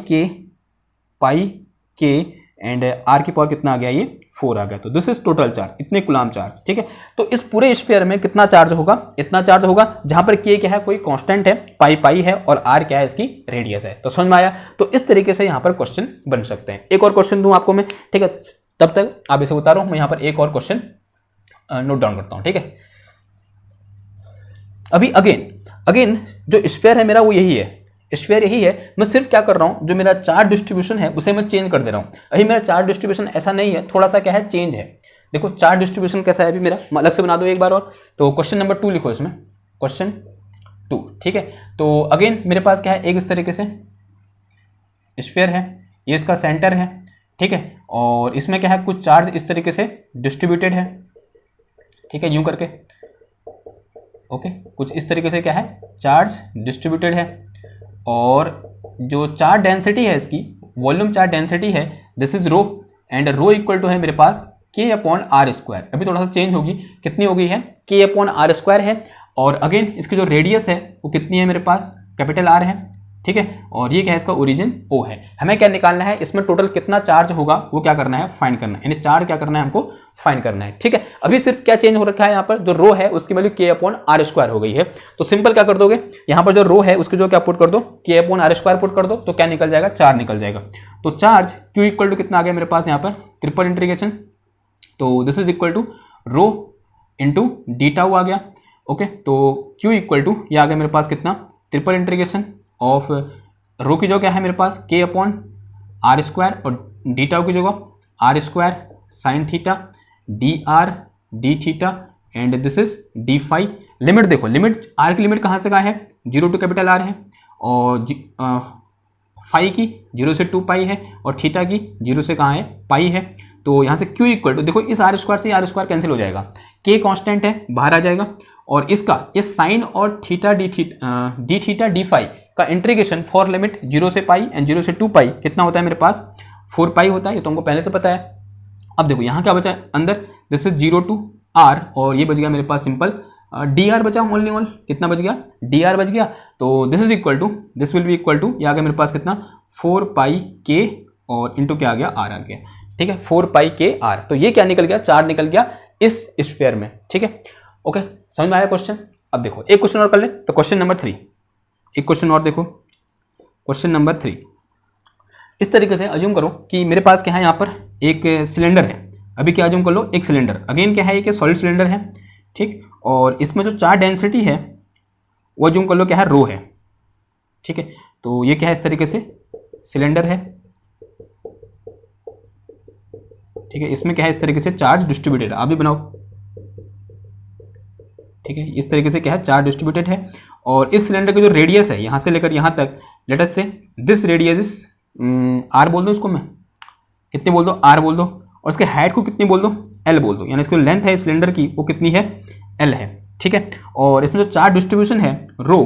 के एंड आर की पावर कितना आ गया, ये 4 आ गया। तो दिस इज टोटल चार्ज, इतने कूलम चार्ज। ठीक है, तो इस पूरे स्फीयर में कितना चार्ज होगा, इतना चार्ज होगा, जहां पर k क्या है, कोई कांस्टेंट है, पाई है, और r क्या है, इसकी रेडियस है। तो समझ में आया। तो इस तरीके से यहां पर क्वेश्चन बन सकते हैं। एक और क्वेश्चन दूं आपको मैं, ठीक है, तब तक आप इसे उतारो, मैं यहां पर एक और क्वेश्चन नोट डाउन करता हूं। ठीक है, अभी अगेन जो स्फीयर है मेरा वो यही है, स्फीयर यही है, मैं सिर्फ क्या कर रहा हूँ, जो मेरा चार्ज डिस्ट्रीब्यूशन है उसे मैं चेंज कर दे रहा हूँ। अभी मेरा चार्ज डिस्ट्रीब्यूशन ऐसा नहीं है, थोड़ा सा क्या है, चेंज है। देखो चार्ज डिस्ट्रीब्यूशन कैसा है अभी मेरा, अलग से बना दो एक बार और। तो क्वेश्चन नंबर 2 लिखो इसमें, क्वेश्चन 2, ठीक है। तो अगेन मेरे पास क्या है, एक इस तरीके से स्फीयर है, ये इसका सेंटर है, ठीक है। और इसमें क्या है, कुछ चार्ज इस तरीके से डिस्ट्रीब्यूटेड है, ठीक है, यूं करके, ओके। कुछ इस तरीके से क्या है, चार्ज डिस्ट्रीब्यूटेड है। और जो चार्ज डेंसिटी है इसकी, वॉल्यूम चार्ज डेंसिटी है, this is rho, and rho equal to है मेरे पास K/r²। अभी थोड़ा सा चेंज होगी, कितनी हो गई है, K/r² है। और अगेन इसकी जो रेडियस है वो कितनी है मेरे पास, कैपिटल R है, ठीक है। और ये क्या है, इसका ओरिजिन O है। हमें क्या निकालना है, इसमें टोटल कितना चार्ज होगा वो क्या करना है, फाइंड करना है, यानी चार्ज क्या करना है हमको, फाइंड करना है, ठीक है। अभी सिर्फ क्या चेंज हो रखा है, यहाँ पर जो रो है उसकी वैल्यू K/r² हो गई है। तो सिंपल क्या कर दोगे, यहाँ पर जो रो है उसकी जो क्या पुट कर दो, K/r² पुट कर दो, तो क्या निकल जाएगा, चार्ज निकल जाएगा। तो चार्ज Q इक्वल टू कितना आ गया मेरे पास, यहाँ पर ट्रिपल इंटीग्रेशन, तो this is equal to rho into d tau आ गया, ओके। तो Q इक्वल टू ये आ गया मेरे पास कितना, ट्रिपल इंटीग्रेशन ऑफ रो की जो क्या है मेरे पास K/r² और डी टाउ की जगह r² sine theta dr d theta and this is d phi. Limit देखो, लिमिट r की लिमिट कहाँ से कहाँ है, 0 टू कैपिटल R है, और फाई की 0 से 2 पाई है, और थीटा की 0 से कहाँ है, पाई है। तो यहाँ से Q इक्वल टू देखो, इस r² से r² कैंसिल हो जाएगा, K कांस्टेंट है, बाहर आ जाएगा। और इसका इस साइन और theta d theta d phi का इंटीग्रेशन फॉर लिमिट 0 से पाई एंड 0 से 2 पाई कितना होता है मेरे पास, 4 पाई होता है, ये तो हमको पहले से पता है। अब देखो यहाँ क्या बचा अंदर, दिस इज 0 टू R, और ये बच गया मेरे पास सिंपल dr बचा, ओनली ऑन कितना बच गया, dr बच गया। तो this is equal to, this will be equal to, ये आ गया मेरे पास कितना, 4 पाई K और इंटू क्या आ गया, R आ गया, ठीक है, 4 पाई K R। तो ये क्या निकल गया, चार्ज निकल गया इस स्फीयर में, ठीक है, ओके। समझ में आया क्वेश्चन। अब देखो एक क्वेश्चन और कर ले, तो क्वेश्चन नंबर 3, एक क्वेश्चन और देखो, क्वेश्चन नंबर 3। इस तरीके से अज्यूम करो कि मेरे पास क्या है, यहाँ पर एक सिलेंडर है। अभी क्या अज्यूम कर लो, एक सिलेंडर, अगेन क्या है, एक सॉलिड सिलेंडर है, ठीक। और इसमें जो चार्ज डेंसिटी है वो अज्यूम कर लो क्या है, रो है, ठीक है। तो ये क्या है, इस तरीके से सिलेंडर है, ठीक है। इसमें क्या है, इस तरीके से चार्ज डिस्ट्रीब्यूटेड, आप भी बनाओ, ठीक है। इस तरीके से क्या है, चार्ज डिस्ट्रीब्यूटेड है। और इस सिलेंडर की जो रेडियस है यहाँ से लेकर यहाँ तक, लेट अस से दिस रेडियस इज R बोल दो इसको, मैं कितनी बोल दो, R बोल दो, और इसके हाइट को कितनी बोल दो, L बोल दो, यानी इसकी लेंथ है इस सिलेंडर की वो कितनी है, L है, ठीक है। और इसमें जो चार्ज डिस्ट्रीब्यूशन है रो,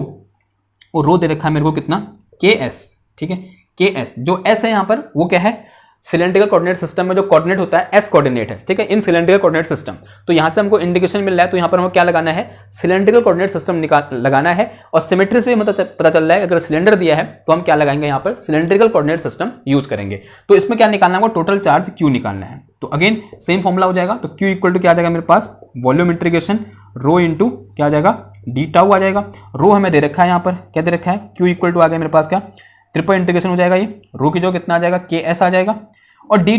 वो रो दे रखा है मेरे को कितना, KS, ठीक है, KS। जो S है यहाँ पर वो क्या है, सिलेंड्रिकल कोऑर्डिनेट सिस्टम में जो कोऑर्डिनेट होता है S कोऑर्डिनेट है, ठीक है, इन सिलेंड्रिकल कोऑर्डिनेट सिस्टम। तो यहाँ से हमको इंडिकेशन मिल रहा है, तो यहाँ पर हमको क्या लगाना है, सिलेंड्रिकल कोऑर्डिनेट सिस्टम लगाना है। और सिमेट्री से भी मतलब पता चल रहा है, अगर सिलेंडर दिया है तो हम क्या लगाएंगे, यहाँ पर सिलेंड्रिकल कोऑर्डिनेट सिस्टम यूज करेंगे। तो इसमें क्या निकालना है, टोटल चार्ज Q निकालना है। तो अगेन सेम फॉर्मुला हो जाएगा, तो Q इक्वल टू क्या आ जाएगा मेरे पास, वॉल्यूम इंटीग्रेशन रो इंटू क्या आ जाएगा, डी टाउ आ जाएगा। रो हमें दे रखा है, यहाँ पर क्या दे रखा है, Q इक्वल टू आ गया मेरे पास क्या, ट्रिपल इंटीग्रेशन हो जाएगा, ये रो की जो कितना आ जाएगा, KS आ जाएगा। और डी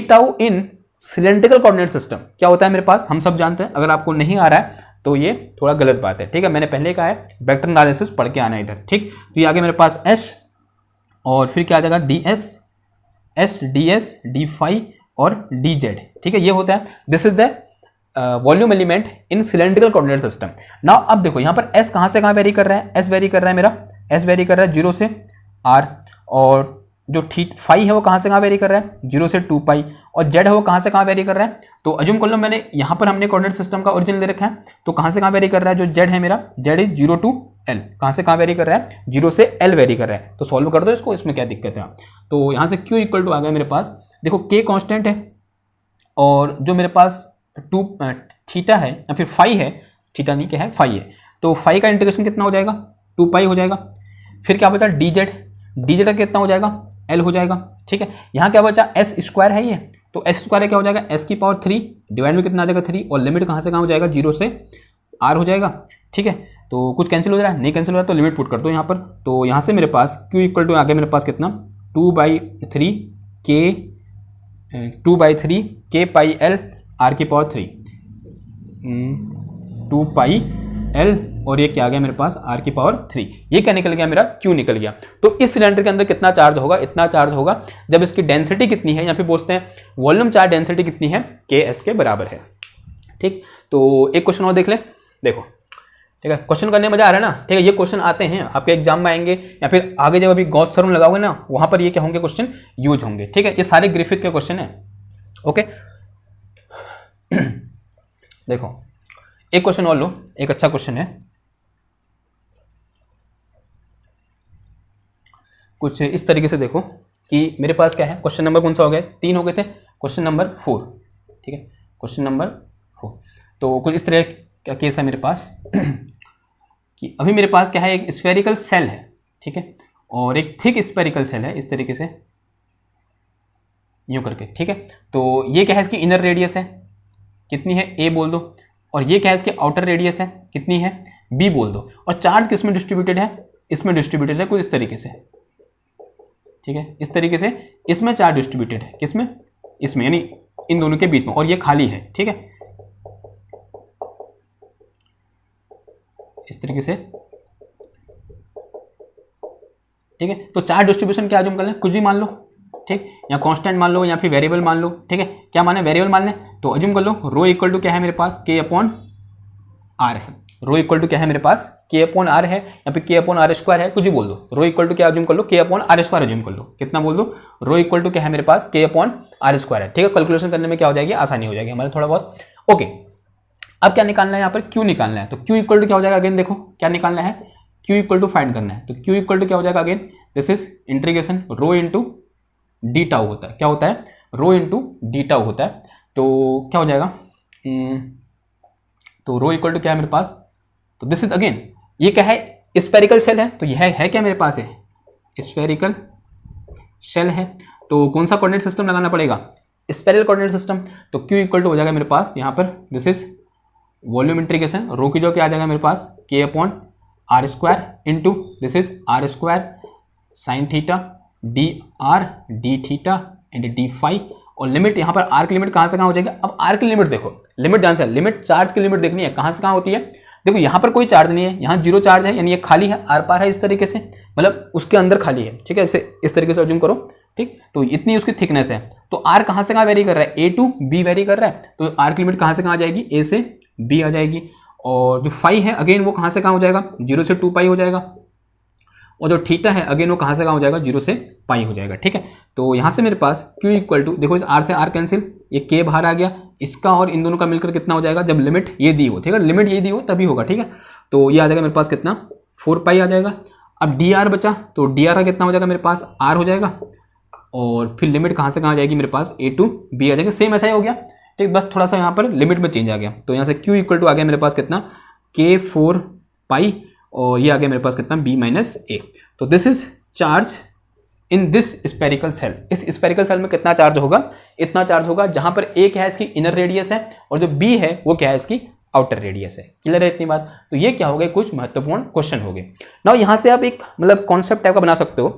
टाउ इन सिलेंड्रिकल कोऑर्डिनेट सिस्टम क्या होता है मेरे पास, हम सब जानते हैं। अगर आपको नहीं आ रहा है तो ये थोड़ा गलत बात है, ठीक है। मैंने पहले कहा है वेक्टर एनालिसिस पढ़ के आना है इधर, ठीक। तो ये आगे मेरे पास S, और फिर क्या आ जाएगा DS, S DS D phi और DZ, ठीक है, ये होता है। This is the volume element in cylindrical coordinate system. Now अब देखो यहाँ पर S कहाँ से कहाँ वेरी कर रहा है, S वेरी कर रहा है मेरा, S वेरी कर रहा है 0 से R, और जो फाई है वो कहाँ से कहाँ वेरी कर रहा है, 0 से 2 पाई, और जेड है वो कहाँ से कहाँ वेरी कर रहा है। तो अज्यूम कर लो, मैंने यहाँ पर हमने कोऑर्डिनेट सिस्टम का ओरिजिन ले रखा है, तो कहाँ से कहाँ वेरी कर रहा है, जो जेड है मेरा, जेड इज 0 टू L, कहाँ से कहाँ वेरी कर रहा है, 0 से L वेरी कर रहा है। तो सॉल्व कर दो इसको, इसमें क्या दिक्कत है। तो यहाँ से Q इक्वल टू आ गया मेरे पास, देखो K कॉन्स्टेंट है, और जो मेरे पास थीटा है या फिर फाई है, थीटा नहीं क्या है, फाई है, तो फाई का इंटीग्रेशन कितना हो जाएगा, 2 पाई हो जाएगा। फिर क्या बचा, DZ का कितना हो जाएगा, L हो जाएगा, ठीक है। यहाँ क्या बचा, S² है ये, तो S² क्या हो जाएगा, S की पावर 3 डिवाइड में कितना आ जाएगा 3, और लिमिट कहाँ से कहाँ हो जाएगा, 0 से R हो जाएगा, ठीक है। तो कुछ कैंसिल हो रहा है, नहीं कैंसिल हो रहा है, तो लिमिट पुट कर दो यहाँ पर। तो यहाँ से मेरे पास Q इक्वल टू आ गया मेरे पास कितना, 2/3 K पाई L R की पावर 3, 2 पाई L और ये क्या आ गया मेरे पास r की पावर 3। ये क्या निकल गया मेरा q निकल गया। तो इस सिलेंडर के अंदर कितना चार्ज होगा, इतना चार्ज होगा जब इसकी डेंसिटी कितनी है, या फिर बोलते हैं वॉल्यूम चार्ज डेंसिटी कितनी है, ks के बराबर है। ठीक, तो एक क्वेश्चन और देख ले, देखो ठीक है, क्वेश्चन करने में मजा आ रहा है ना। ठीक है, ये क्वेश्चन आते हैं आपके एग्जाम में आएंगे, या फिर आगे जब अभी गॉस थ्योरम लगाओगे ना वहां पर ये क्या होंगे, क्वेश्चन यूज होंगे। ठीक है, ये सारे ग्रिफिथ के क्वेश्चन है। ओके देखो एक क्वेश्चन और लो, एक अच्छा क्वेश्चन है, कुछ इस तरीके से देखो कि मेरे पास क्या है, क्वेश्चन नंबर कौन सा हो गया, 3 हो गए थे, क्वेश्चन नंबर 4। ठीक है, क्वेश्चन नंबर 4। तो कुछ इस तरह का केस है मेरे पास कि अभी मेरे पास क्या है, एक स्फेरिकल सेल है, ठीक है, और एक थिक स्फेरिकल सेल है, इस तरीके से यूं करके। ठीक है, तो ये क्या है, इसकी इनर रेडियस है कितनी है, a बोल दो, और ये क्या है, इसकी आउटर रेडियस है कितनी है, b बोल दो, और चार्ज किस में डिस्ट्रीब्यूटेड है, इसमें डिस्ट्रीब्यूटेड है कुछ इस तरीके से। ठीक है, इस तरीके से इसमें चार्ज डिस्ट्रीब्यूटेड है, किसमें, इसमें, यानी इन दोनों के बीच में, और ये खाली है। ठीक है, इस तरीके से। ठीक है, तो चार्ज डिस्ट्रीब्यूशन क्या अज्यूम कर लें, कुछ भी मान लो, ठीक, या कांस्टेंट मान लो या फिर वेरिएबल मान लो। ठीक है, क्या माने, वेरिएबल मान लें, तो अज्यूम कर लो रो इक्वल टू क्या है मेरे पास, k अपॉन r है। रो इक्वल टू क्या है मेरे पास, k अपॉन r है, या फिर k अपॉन r स्क्वायर है, कुछ भी बोल दो। रो इक्वल टू क्या अज्यूम कर लो, k upon r square assume कर लो, कितना बोल दो, रो इक्वल टू क्या है मेरे पास, k अपॉन r स्क्वायर है। ठीक है, कैलकुलेशन करने में क्या हो जाएगी, आसानी हो जाएगी हमारे थोड़ा बहुत। ओके, अब क्या निकालना है यहाँ पर, q निकालना है। तो q इक्वल टू क्या हो जाएगा, अगेन देखो क्या निकालना है, q इक्वल टू फाइंड करना है। तो q इक्वल टू क्या हो जाएगा, again this is integration rho into d tau होता है, क्या होता है, रो इंटू डी टाउ होता है। तो क्या हो जाएगा, तो रो इक्वल टू क्या है मेरे पास, तो दिस इज अगेन, ये क्या है, स्फेरिकल शेल है, तो यह है क्या मेरे पास है, स्फेरिकल शेल है। तो कौन सा कोऑर्डिनेट सिस्टम लगाना पड़ेगा, स्फेरिकल कोऑर्डिनेट सिस्टम। तो q इक्वल टू हो जाएगा मेरे पास यहाँ पर, this is volume integration rho की जो क्या आ जाएगा मेरे पास, k upon r square into this is r square sine theta d r d theta and d phi, और लिमिट यहाँ पर r की लिमिट कहाँ से कहाँ हो जाएगी। अब r की लिमिट देखो, लिमिट ध्यान से, लिमिट चार्ज की लिमिट देखनी है, कहाँ से कहाँ होती है। देखो यहाँ पर कोई चार्ज नहीं है, यहाँ जीरो चार्ज है, यानी ये खाली है, आर पार है इस तरीके से, मतलब उसके अंदर खाली है। ठीक है, इस तरीके से अज्यूम करो। ठीक, तो इतनी उसकी थिकनेस है, तो आर कहाँ से कहाँ वेरी कर रहा है, ए टू बी वेरी कर रहा है, तो आर की लिमिट कहाँ से कहाँ जाएगी, ए से बी आ जाएगी। और जो फाई है अगेन वो कहाँ से कहाँ हो जाएगा, 0 से 2 पाई हो जाएगा, और जो थीटा है अगेन वो कहाँ से कहाँ हो जाएगा, 0 से पाई हो जाएगा। ठीक है, तो यहाँ से मेरे पास q इक्वल टू, देखो इस r से r कैंसिल, ये k बाहर आ गया, इसका और इन दोनों का मिलकर कितना हो जाएगा, जब लिमिट ये दी हो। ठीक है, लिमिट ये दी हो तभी होगा। ठीक है, तो ये आ जाएगा मेरे पास कितना, 4 पाई आ जाएगा। अब dr बचा, तो dr का कितना हो जाएगा मेरे पास, r हो जाएगा, और फिर लिमिट कहाँ से कहाँ जाएगी मेरे पास, a टू b आ जाएगा, सेम ऐसा ही हो गया। ठीक, बस थोड़ा सा यहाँ पर लिमिट में चेंज आ गया। तो यहाँ से q इक्वल टू आ गया मेरे पास कितना, k 4 पाई, और ये आ गया मेरे पास कितना, b माइनस ए। तो this is charge in this spherical shell. इस स्फेरिकल सेल में कितना चार्ज होगा, इतना चार्ज होगा, जहां पर a क्या है इसकी इनर रेडियस है, और जो b है वो क्या है इसकी आउटर रेडियस है। क्लियर है इतनी बात। तो ये क्या हो गए, कुछ महत्वपूर्ण क्वेश्चन हो गए। नाउ यहाँ से आप एक मतलब कॉन्सेप्ट टाइप का बना सकते हो,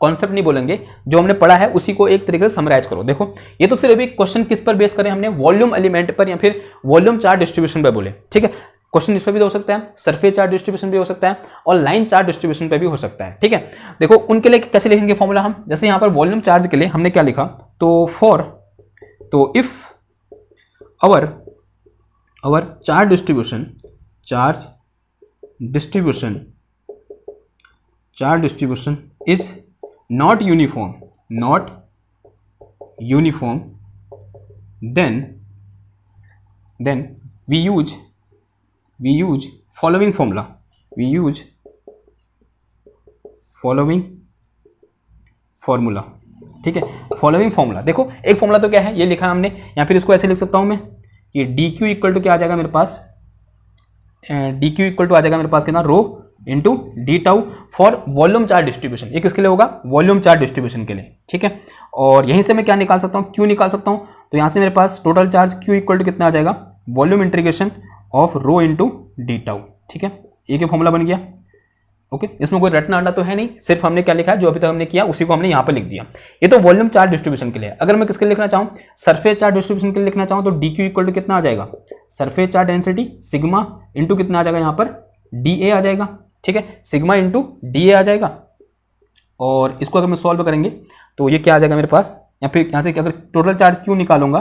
कॉन्सेप्ट नहीं बोलेंगे, जो हमने पढ़ा है उसी को एक तरीके से समराइज करो। देखो ये तो सिर्फ एक क्वेश्चन किस पर बेस करें हमने, वॉल्यूम एलिमेंट पर या फिर वॉल्यूम चार्ज डिस्ट्रीब्यूशन पर बोले। ठीक है, क्वेश्चन इस पर भी हो सकता है, सरफेस चार्ज डिस्ट्रीब्यूशन भी हो सकता है, और लाइन चार्ज डिस्ट्रीब्यूशन पे भी हो सकता है। ठीक है, देखो उनके लिए कैसे लिखेंगे फॉर्मूला हम, जैसे यहाँ पर वॉल्यूम चार्ज के लिए हमने क्या लिखा, तो फॉर, तो if our charge distribution is not uniform, then we use following formula, ठीक है, फॉलोइंग फॉर्मूला। देखो एक फॉर्मूला तो क्या है, ये लिखा हमने, या फिर इसको ऐसे लिख सकता हूं मैं, ये dq इक्वल टू क्या आ जाएगा मेरे पास, dq इक्वल टू आ जाएगा मेरे पास कितना, rho into d tau for volume charge distribution. ये किसके लिए होगा, वॉल्यूम चार्ज डिस्ट्रीब्यूशन के लिए। ठीक है, और यहीं से मैं क्या निकाल सकता हूँ, क्यू निकाल सकता हूँ। तो यहाँ से मेरे पास total charge q equal to कितना आ जाएगा, volume integration of rho into d tau. ठीक है, एक ही फॉर्मूला बन गया। ओके, इसमें कोई रटना अड्डा तो है नहीं, सिर्फ हमने क्या लिखा है, जो अभी तक हमने किया उसी को हमने यहाँ पर लिख दिया। ये तो वॉल्यूम चार्ज डिस्ट्रीब्यूशन के लिए। अगर मैं किसके लिए लिखना चाहूँ, सरफेस चार्ज डिस्ट्रीब्यूशन के लिए लिखना चाहूँ, तो डी क्यू इक्वल टू कितना आ जाएगा, surface charge density sigma into कितना आ जाएगा यहाँ पर, डी ए आ जाएगा, ठीक है, सिग्मा इंटू डी ए आ जाएगा। और इसको अगर मैं सॉल्व करेंगे तो ये क्या आ जाएगा मेरे पास, या फिर यहाँ से अगर टोटल चार्ज क्यू निकालूंगा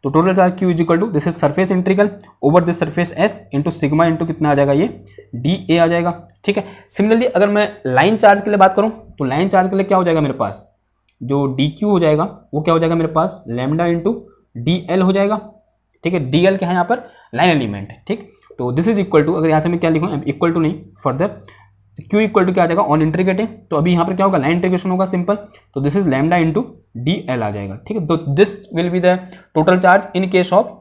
तो total charge q is equal to this is surface integral over this surface S into sigma into कितना आ जाएगा, ये डी ए आ जाएगा, ठीक है। सिमिलरली अगर मैं लाइन चार्ज के लिए बात करूँ तो लाइन चार्ज के लिए क्या हो जाएगा मेरे पास, जो डी क्यू हो जाएगा वो क्या हो जाएगा मेरे पास, लैम्डा इंटू डी एल हो जाएगा, ठीक है। डी एल क्या है यहाँ पर, लाइन एलिमेंट है, ठीक। तो दिस इज इक्वल टू, अगर यहाँ से मैं क्या लिखूँ, इक्वल टू नहीं, फर्दर Q इक्वल टू क्या आ जाएगा, ऑन इंटीग्रेटिंग, तो अभी यहाँ पर क्या होगा, लाइन इंटीग्रेशन होगा सिंपल, तो this is lambda into d l आ जाएगा, ठीक है। तो this will be the total charge in case of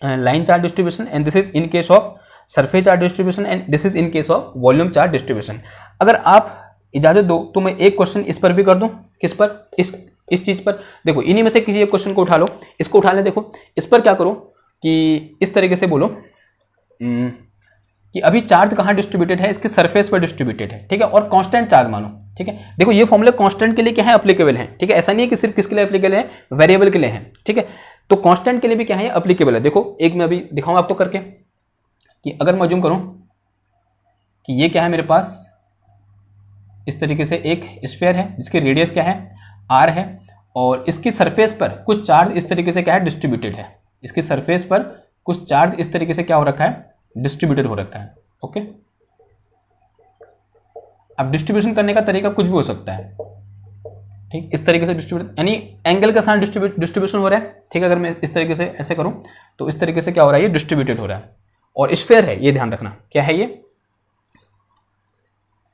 line charge distribution and this is in case of surface charge distribution and this is in case of volume charge distribution. अगर आप इजाजत दो तो मैं एक क्वेश्चन इस पर भी कर दूं, किस पर, इस चीज पर। देखो इन्हीं में से किसी एक क्वेश्चन को उठा लो, इसको उठा लें। देखो इस पर क्या करो कि इस तरीके से बोलो कि अभी चार्ज कहाँ डिस्ट्रीब्यूटेड है, इसके सरफेस पर डिस्ट्रीब्यूटेड है, ठीक है, और कांस्टेंट चार्ज मानो, ठीक है। देखो ये फॉर्मूला कांस्टेंट के लिए क्या है, एप्लीकेबल है, ठीक है। ऐसा नहीं है कि सिर्फ किसके लिए एप्लीकेबल है, वेरिएबल के लिए है, ठीक है। तो कांस्टेंट के लिए भी क्या है, एप्लीकेबल है। देखो एक मैं अभी दिखाऊंगा आपको करके कि अगर मैं अज्यूम करूं कि ये क्या है मेरे पास, इस तरीके से एक स्फीयर है जिसकी रेडियस क्या है, आर है, और इसकी सरफेस पर कुछ चार्ज इस तरीके से क्या है, डिस्ट्रीब्यूटेड है। इसकी सरफेस पर कुछ चार्ज इस तरीके से क्या हो रखा है, डिस्ट्रीब्यूटेड हो रखा है, ओके। अब डिस्ट्रीब्यूशन करने का तरीका कुछ भी हो सकता है, ठीक। इस तरीके से डिस्ट्रीब्यूट यानी एंगल के साथ डिस्ट्रीब्यूशन हो रहा है, ठीक है। अगर मैं इस तरीके से ऐसे करूं तो इस तरीके से क्या हो रहा है, ये डिस्ट्रीब्यूटेड हो रहा है। और स्फीयर है, ये ध्यान रखना, क्या है ये,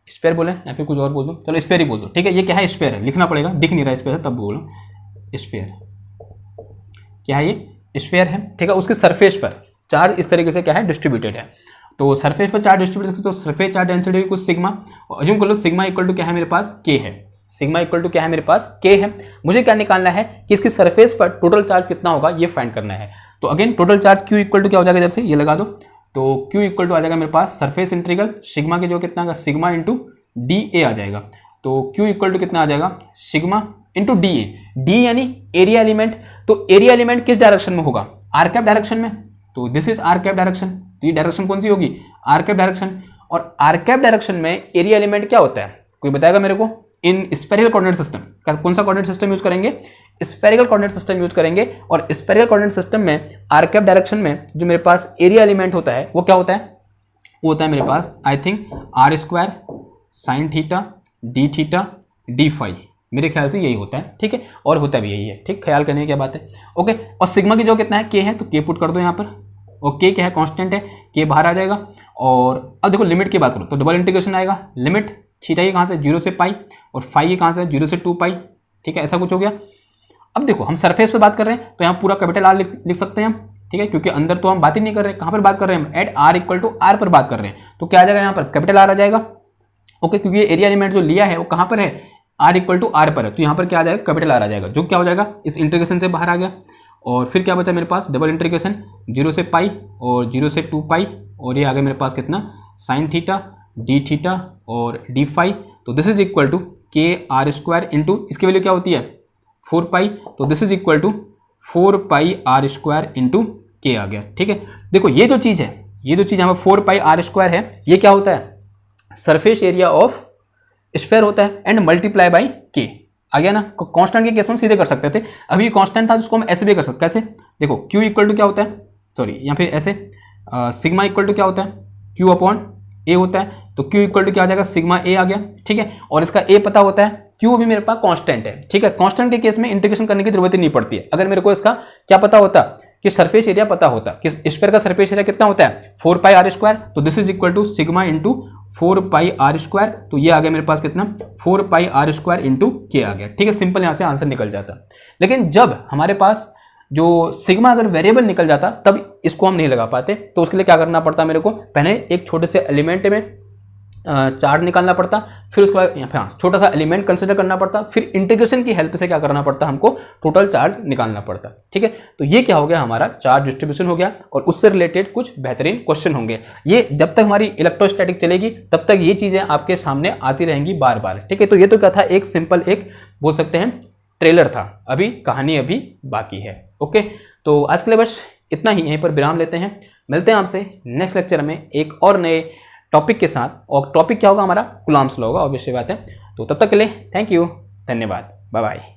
स्फीयर बोले या फिर कुछ और बोल दो, चलो स्फीयर ही बोल दो, ठीक है। ये क्या है, स्फीयर है, लिखना पड़ेगा, दिख नहीं रहा स्फीयर है तब बोलो, स्फीयर क्या है, ये स्फीयर है, ठीक है। उसके सरफेस पर चार्ज इस तरीके से क्या है, डिस्ट्रीब्यूटेड है। तो सरफेस पर चार्ज डिस्ट्रीब्यूटेड, तो सरफेस चार्ज डेंसिटी कुछ सिग्मा, और अज्यूम कर लो सिग्मा इक्वल टू क्या है मेरे पास, के है। सिग्मा इक्वल टू क्या है मेरे पास, के है। मुझे क्या निकालना है कि इसकी सरफेस पर टोटल चार्ज कितना होगा, ये फाइंड करना है। तो again total charge q equal to क्या हो जाएगा, इधर से ये लगा दो, तो क्यू इक्वल टू आ जाएगा मेरे पास सरफेस इंटीग्रल सिग्मा के जो कितना होगा, सिग्मा इंटू डी ए आ जाएगा। तो क्यू इक्वल टू कितना आ जाएगा, sigma into d A, d यानी एरिया एलिमेंट। तो एरिया एलिमेंट किस डायरेक्शन में होगा, आर कैप डायरेक्शन में, तो this is r cap direction. तो ये डायरेक्शन कौन सी होगी, आर कैप डायरेक्शन। और आर कैप डायरेक्शन में एरिया एलिमेंट क्या होता है, कोई बताएगा मेरे को। इन स्फेरिकल कोऑर्डिनेट सिस्टम, कौन सा कोऑर्डिनेट सिस्टम यूज करेंगे, स्फेरिकल कोऑर्डिनेट सिस्टम यूज करेंगे। और स्फेरिकल कोऑर्डिनेट सिस्टम में आर कैप डायरेक्शन में जो मेरे पास एरिया एलिमेंट होता है वो क्या होता है, वो होता है मेरे पास I think r square sine theta d phi, मेरे ख्याल से यही होता है, ठीक है। और होता भी यही है, ठीक, ख्याल करने की क्या बात है, ओके। और सिग्मा की जो कितना है, के है, तो के पुट कर दो यहाँ पर, और के क्या है, कांस्टेंट है, के बाहर आ जाएगा। और अब देखो लिमिट की बात करो तो डबल इंटीग्रेशन आएगा, लिमिट थीटा की कहाँ से, 0 से पाई, और फाई की कहाँ से, 0 से 2 पाई, ठीक है, ऐसा कुछ हो गया। अब देखो हम सरफेस पे बात कर रहे हैं तो यहाँ पूरा कैपिटल आर लिख सकते हैं हम, ठीक है, क्योंकि अंदर तो हम बात ही नहीं कर रहे हैं, कहाँ पर बात कर रहे हैं हम, at r equal to r पर बात कर रहे हैं। तो क्या आ जाएगा यहाँ पर, कैपिटल आर आ जाएगा, ओके, क्योंकि ये एरिया एलिमेंट जो लिया है वो कहाँ पर है, आर इक्वल टू आर पर है। तो यहाँ पर क्या आ जाएगा, कैपिटल आर आ जाएगा, जो क्या हो जाएगा, इस इंटीग्रेशन से बाहर आ गया। और फिर क्या बचा मेरे पास, डबल इंटीग्रेशन 0 से पाई और 0 से 2 पाई, और ये आ गया मेरे पास कितना, साइन थीटा और डी फाई। तो this is equal to k r square into इसकी वैल्यू क्या होती है, 4 पाई, तो this is equal to 4 pi r square into k आ गया, ठीक है। देखो ये जो चीज़ है, ये जो चीज़ हमें 4 पाई आर स्क्वायर है, ये क्या होता है, सरफेस एरिया ऑफ स्फीयर होता है, एंड मल्टीप्लाई बाई के आ गया ना। कांस्टेंट के केस में सीधे कर सकते थे, अभी कांस्टेंट था जिसको हम ऐसे भी कर सकते, कैसे, देखो Q इक्वल टू क्या होता है, सॉरी, या फिर ऐसे सिग्मा इक्वल टू क्या होता है, Q अपॉन ए होता है। तो Q इक्वल टू क्या आ जाएगा, सिग्मा ए आ गया, ठीक है। और इसका ए पता होता है, Q भी मेरे पास कांस्टेंट है, ठीक है। कांस्टेंट के केस में इंटीग्रेशन करने की जरूरत ही नहीं पड़ती है। अगर मेरे को इसका क्या पता होता कि सरफेस एरिया पता होता कि स्फीयर का सरफेस एरिया कितना होता है, 4 पाई आर स्क्वायर, तो this is equal to sigma into 4 pi r square. तो ये आ गया मेरे पास कितना, 4 pi r square into k आ गया, ठीक है। सिंपल यहाँ से आंसर निकल जाता। लेकिन जब हमारे पास जो सिग्मा अगर वेरिएबल निकल जाता तब इसको हम नहीं लगा पाते, तो उसके लिए क्या करना पड़ता मेरे को, पहले एक छोटे से एलिमेंट में चार्ज निकालना पड़ता, फिर उसके बाद यहाँ पे छोटा सा एलिमेंट कंसिडर करना पड़ता, फिर इंटीग्रेशन की हेल्प से क्या करना पड़ता, हमको टोटल चार्ज निकालना पड़ता, ठीक है। तो ये क्या हो गया, हमारा चार्ज डिस्ट्रीब्यूशन हो गया, और उससे रिलेटेड कुछ बेहतरीन क्वेश्चन होंगे। ये जब तक हमारी इलेक्ट्रोस्टैटिक चलेगी तब तक ये चीज़ें आपके सामने आती रहेंगी बार बार, ठीक है। तो ये तो क्या था, एक सिंपल एक बोल सकते हैं ट्रेलर था, अभी कहानी अभी बाकी है, ओके। तो आज के लिए बस इतना ही, यहीं पर विराम लेते हैं, मिलते हैं आपसे नेक्स्ट लेक्चर में एक और नए टॉपिक के साथ, और टॉपिक क्या होगा हमारा, कूलम्ब्स लॉ होगा, ऑब्वियस बात है। तो तब तक के लिए थैंक यू, धन्यवाद, बाय बाय।